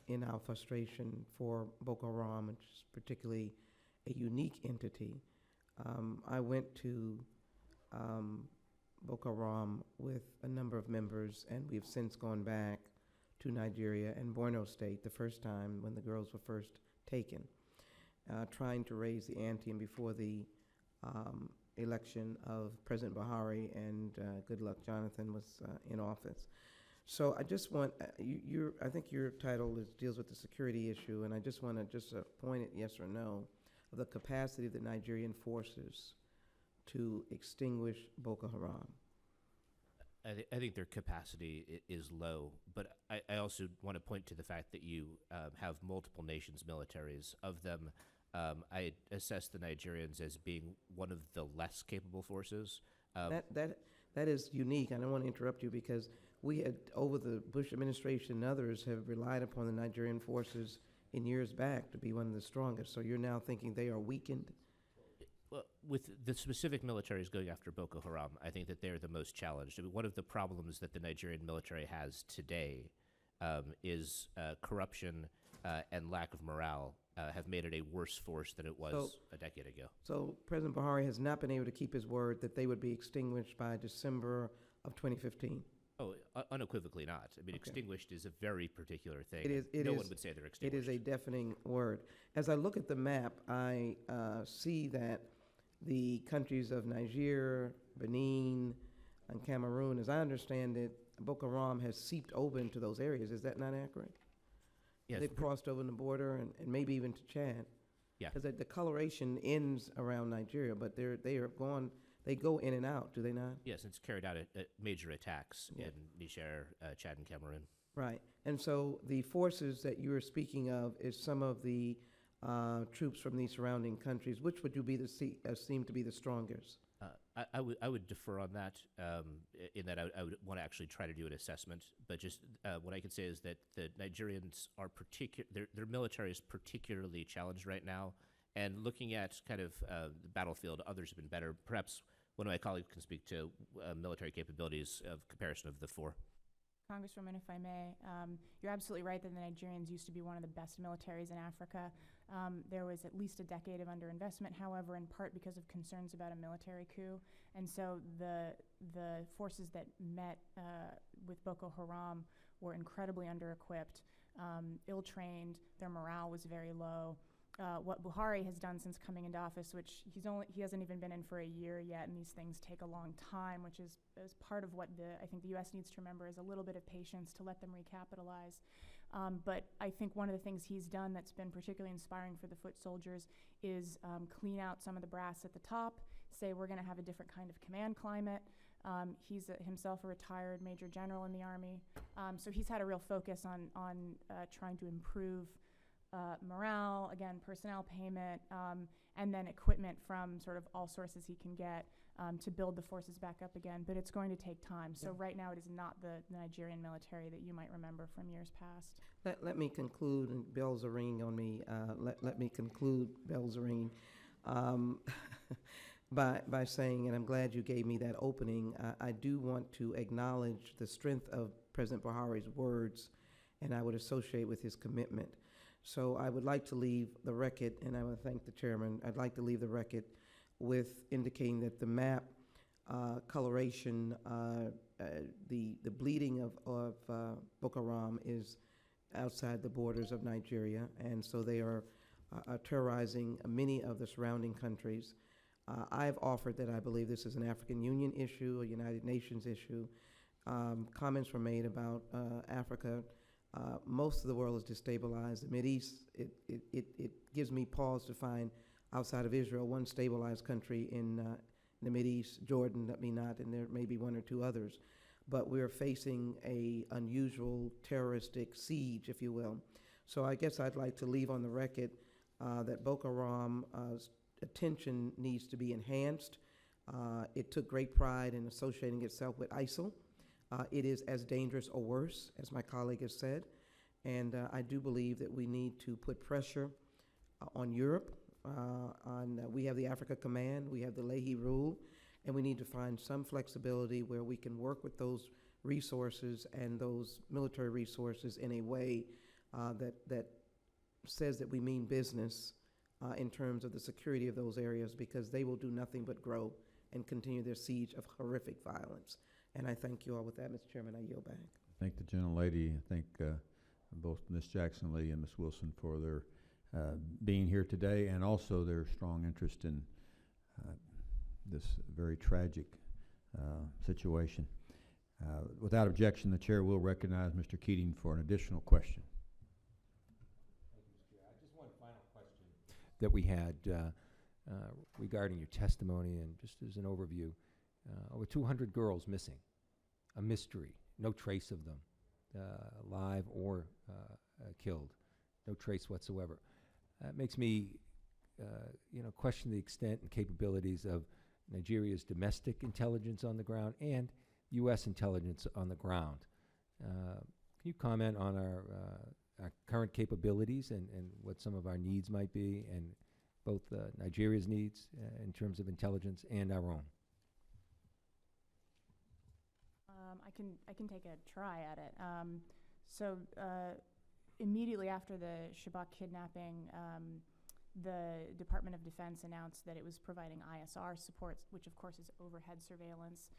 in our frustration for Boko Haram, which is particularly a unique entity. I went to Boko Haram with a number of members, and we've since gone back to Nigeria and Borno State the first time when the girls were first taken, trying to raise the ante, and before the election of President Buhari and Goodluck Jonathan was in office. So I just want, I think your title deals with the security issue, and I just want to point it yes or no of the capacity of the Nigerian forces to extinguish Boko Haram. I think their capacity is low, but I also want to point to the fact that you have multiple nations' militaries. Of them, I assess the Nigerians as being one of the less capable forces. That is unique. I don't want to interrupt you because we had, over the Bush administration and others, have relied upon the Nigerian forces in years back to be one of the strongest. So you're now thinking they are weakened? Well, with the specific militaries going after Boko Haram, I think that they're the most challenged. I mean, one of the problems that the Nigerian military has today is corruption and lack of morale have made it a worse force than it was a decade ago. So President Buhari has not been able to keep his word that they would be extinguished by December of 2015. Oh, unequivocally not. I mean, Okay. Extinguished is a very particular thing. It no is- one would say they're It extinguished. is a deafening word. As I look at the map, I see that the countries of Niger, Benin, and Cameroon, as I understand it, Boko Haram has seeped over into those areas. Is that not accurate? Yes, They've crossed over the border and maybe even to Chad. Yeah. Because the coloration ends around Nigeria, but they go in and out, do they not? yes, it's carried out major attacks Yeah. in Niger, Chad, and Cameroon. Right. And so the forces that you are speaking of is some of the troops from the surrounding countries. Which would you seem to be the strongest? I would defer on that, in that I would want to actually try to do an assessment. But just what I can say is that the Nigerians are their military is particularly challenged right now. And looking at kind of the battlefield, others have been better. Perhaps one of my colleagues can speak to military capabilities of comparison of the four. Congresswoman, if I may, you're absolutely right that the Nigerians used to be one of the best militaries in Africa. There was at least a decade of underinvestment, however, in part because of concerns about a military coup. And so the forces that met with Boko Haram were incredibly under-equipped, ill-trained. Their morale was very low. What Buhari has done since coming into office, which he hasn't even been in for a year yet, and these things take a long time, which is part of what I think the U.S. needs to remember is a little bit of patience to let them recapitalize. But I think one of the things he's done that's been particularly inspiring for the foot soldiers is clean out some of the brass at the top, say we're going to have a different kind of command climate. He's himself a retired major general in the Army, so he's had a real focus on trying to improve morale, again, personnel payment, and then equipment from sort of all sources he can get to build the forces back up again. But it's going to take time. So right now it is not the Nigerian military that you might remember from years past. Let me conclude, and bells are ringing on me. Let me conclude, bells are ringing, by saying, and I'm glad you gave me that opening, I do want to acknowledge the strength of President Buhari's words, and I would associate with his commitment. So I would like to leave the record, and I want to thank the chairman, I'd like to leave the record with indicating that the map, coloration, the bleeding of Boko Haram is outside the borders of Nigeria, and so they are terrorizing many of the surrounding countries. I've offered that I believe this is an African Union issue, a United Nations issue. Comments were made about Africa. Most of the world is destabilized. The Mideast, it gives me pause to find outside of Israel one stabilized country in the Mideast, Jordan, let me not, and there may be one or two others. But we're facing a unusual terroristic siege, if you will. So I guess I'd like to leave on the record that Boko Haram's attention needs to be enhanced. It took great pride in associating itself with ISIL. It is as dangerous or worse, as my colleague has said. And I do believe that we need to put pressure on Europe. We have the Africa Command, we have the Leahy Rule, and we need to find some flexibility where we can work with those resources and those military resources in a way that says that we mean business in terms of the security of those areas, because they will do nothing but grow and continue their siege of horrific violence. And I thank you all. With that, Mr. Chairman, I yield back. Thank the gentlelady. I thank both Ms. Jackson Lee and Ms. Wilson for their being here today, and also their strong interest in this very tragic situation. Without objection, the chair will recognize Mr. Keating for an additional question. Thank you, Mr. Chair. Just one final question that we had regarding your testimony, and just as an overview. Over 200 girls missing, a mystery, no trace of them, alive or killed, no trace whatsoever. That makes me, question the extent and capabilities of Nigeria's domestic intelligence on the ground and U.S. intelligence on the ground. Can you comment on our current capabilities and what some of our needs might be, and both Nigeria's needs in terms of intelligence and our own? I can take a try at it. Immediately after the Chibok kidnapping, the Department of Defense announced that it was providing ISR support, which of course is overhead surveillance.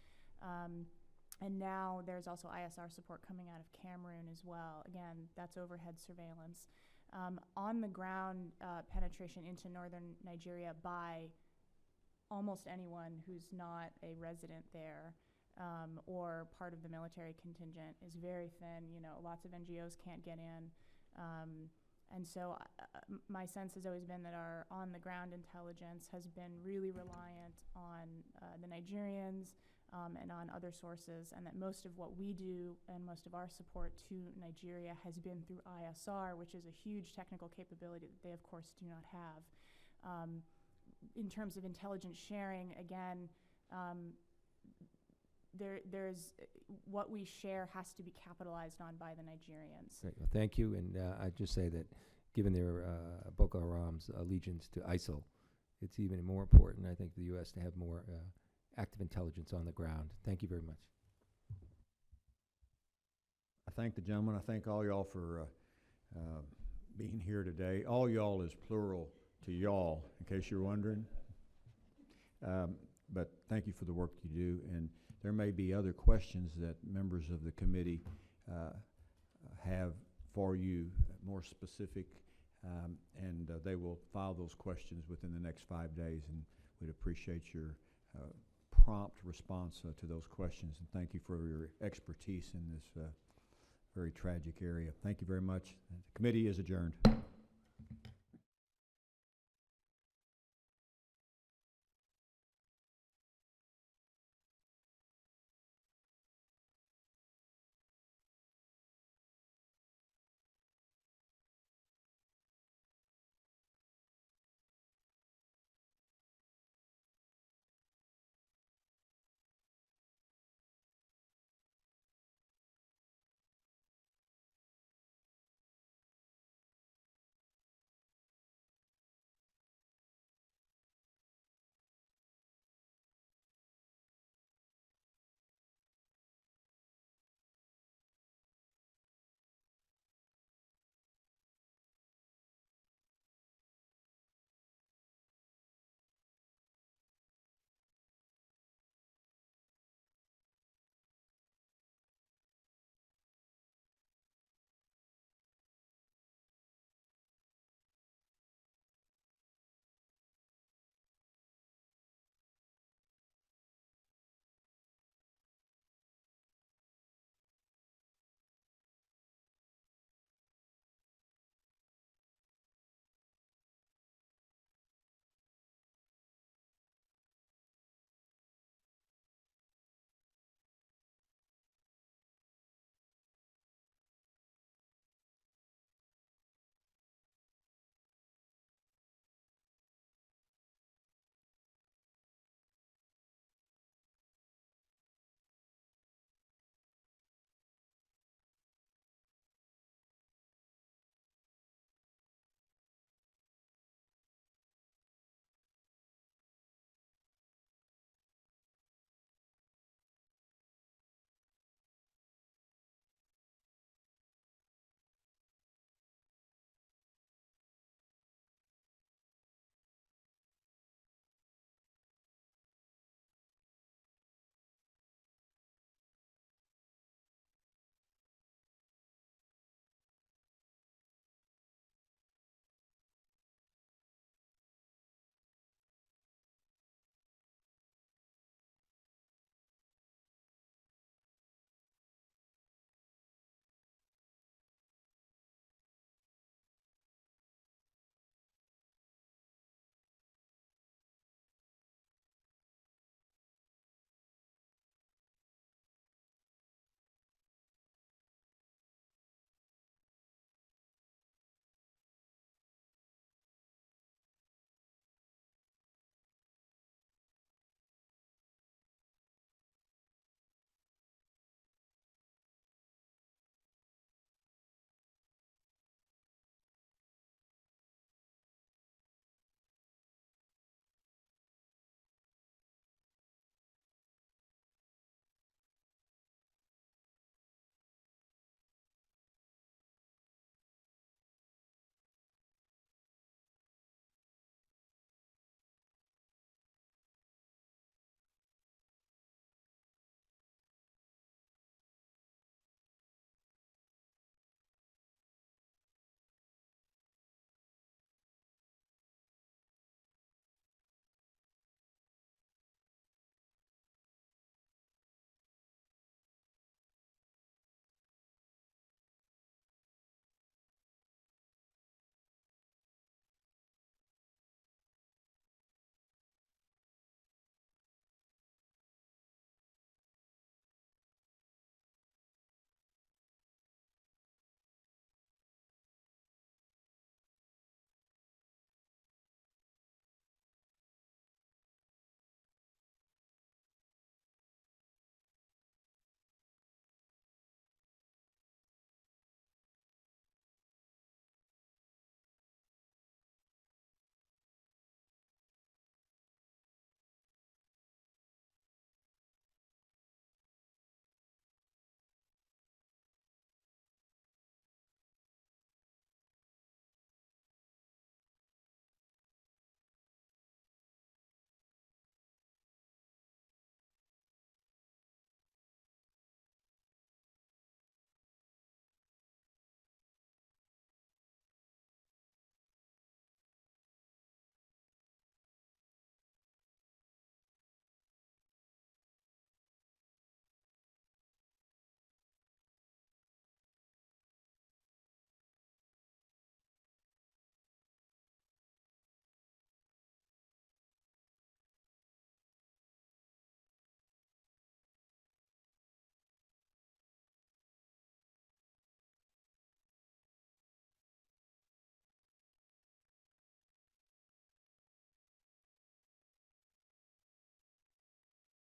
And now there's also ISR support coming out of Cameroon as well. Again, that's overhead surveillance. On the ground penetration into northern Nigeria by almost anyone who's not a resident there, or part of the military contingent, is very thin. Lots of NGOs can't get in. And so my sense has always been that our on-the-ground intelligence has been really reliant on the Nigerians and on other sources, and that most of what we do and most of our support to Nigeria has been through ISR, which is a huge technical capability that they, of course, do not have. In terms of intelligence sharing, again, there's what we share has to be capitalized on by the Nigerians. Great. Well, thank you. And I'd just say that given their Boko Haram's allegiance to ISIL, it's even more important, I think, for the U.S. to have more active intelligence on the ground. Thank you very much. I thank the gentleman. I thank all y'all for being here today. All y'all is plural to y'all, in case you're wondering. But thank you for the work you do. And there may be other questions that members of the committee have for you, more specific, and they will file those questions within the next 5 days, and we'd appreciate your prompt response to those questions. And thank you for your expertise in this very tragic area. Thank you very much. The committee is adjourned.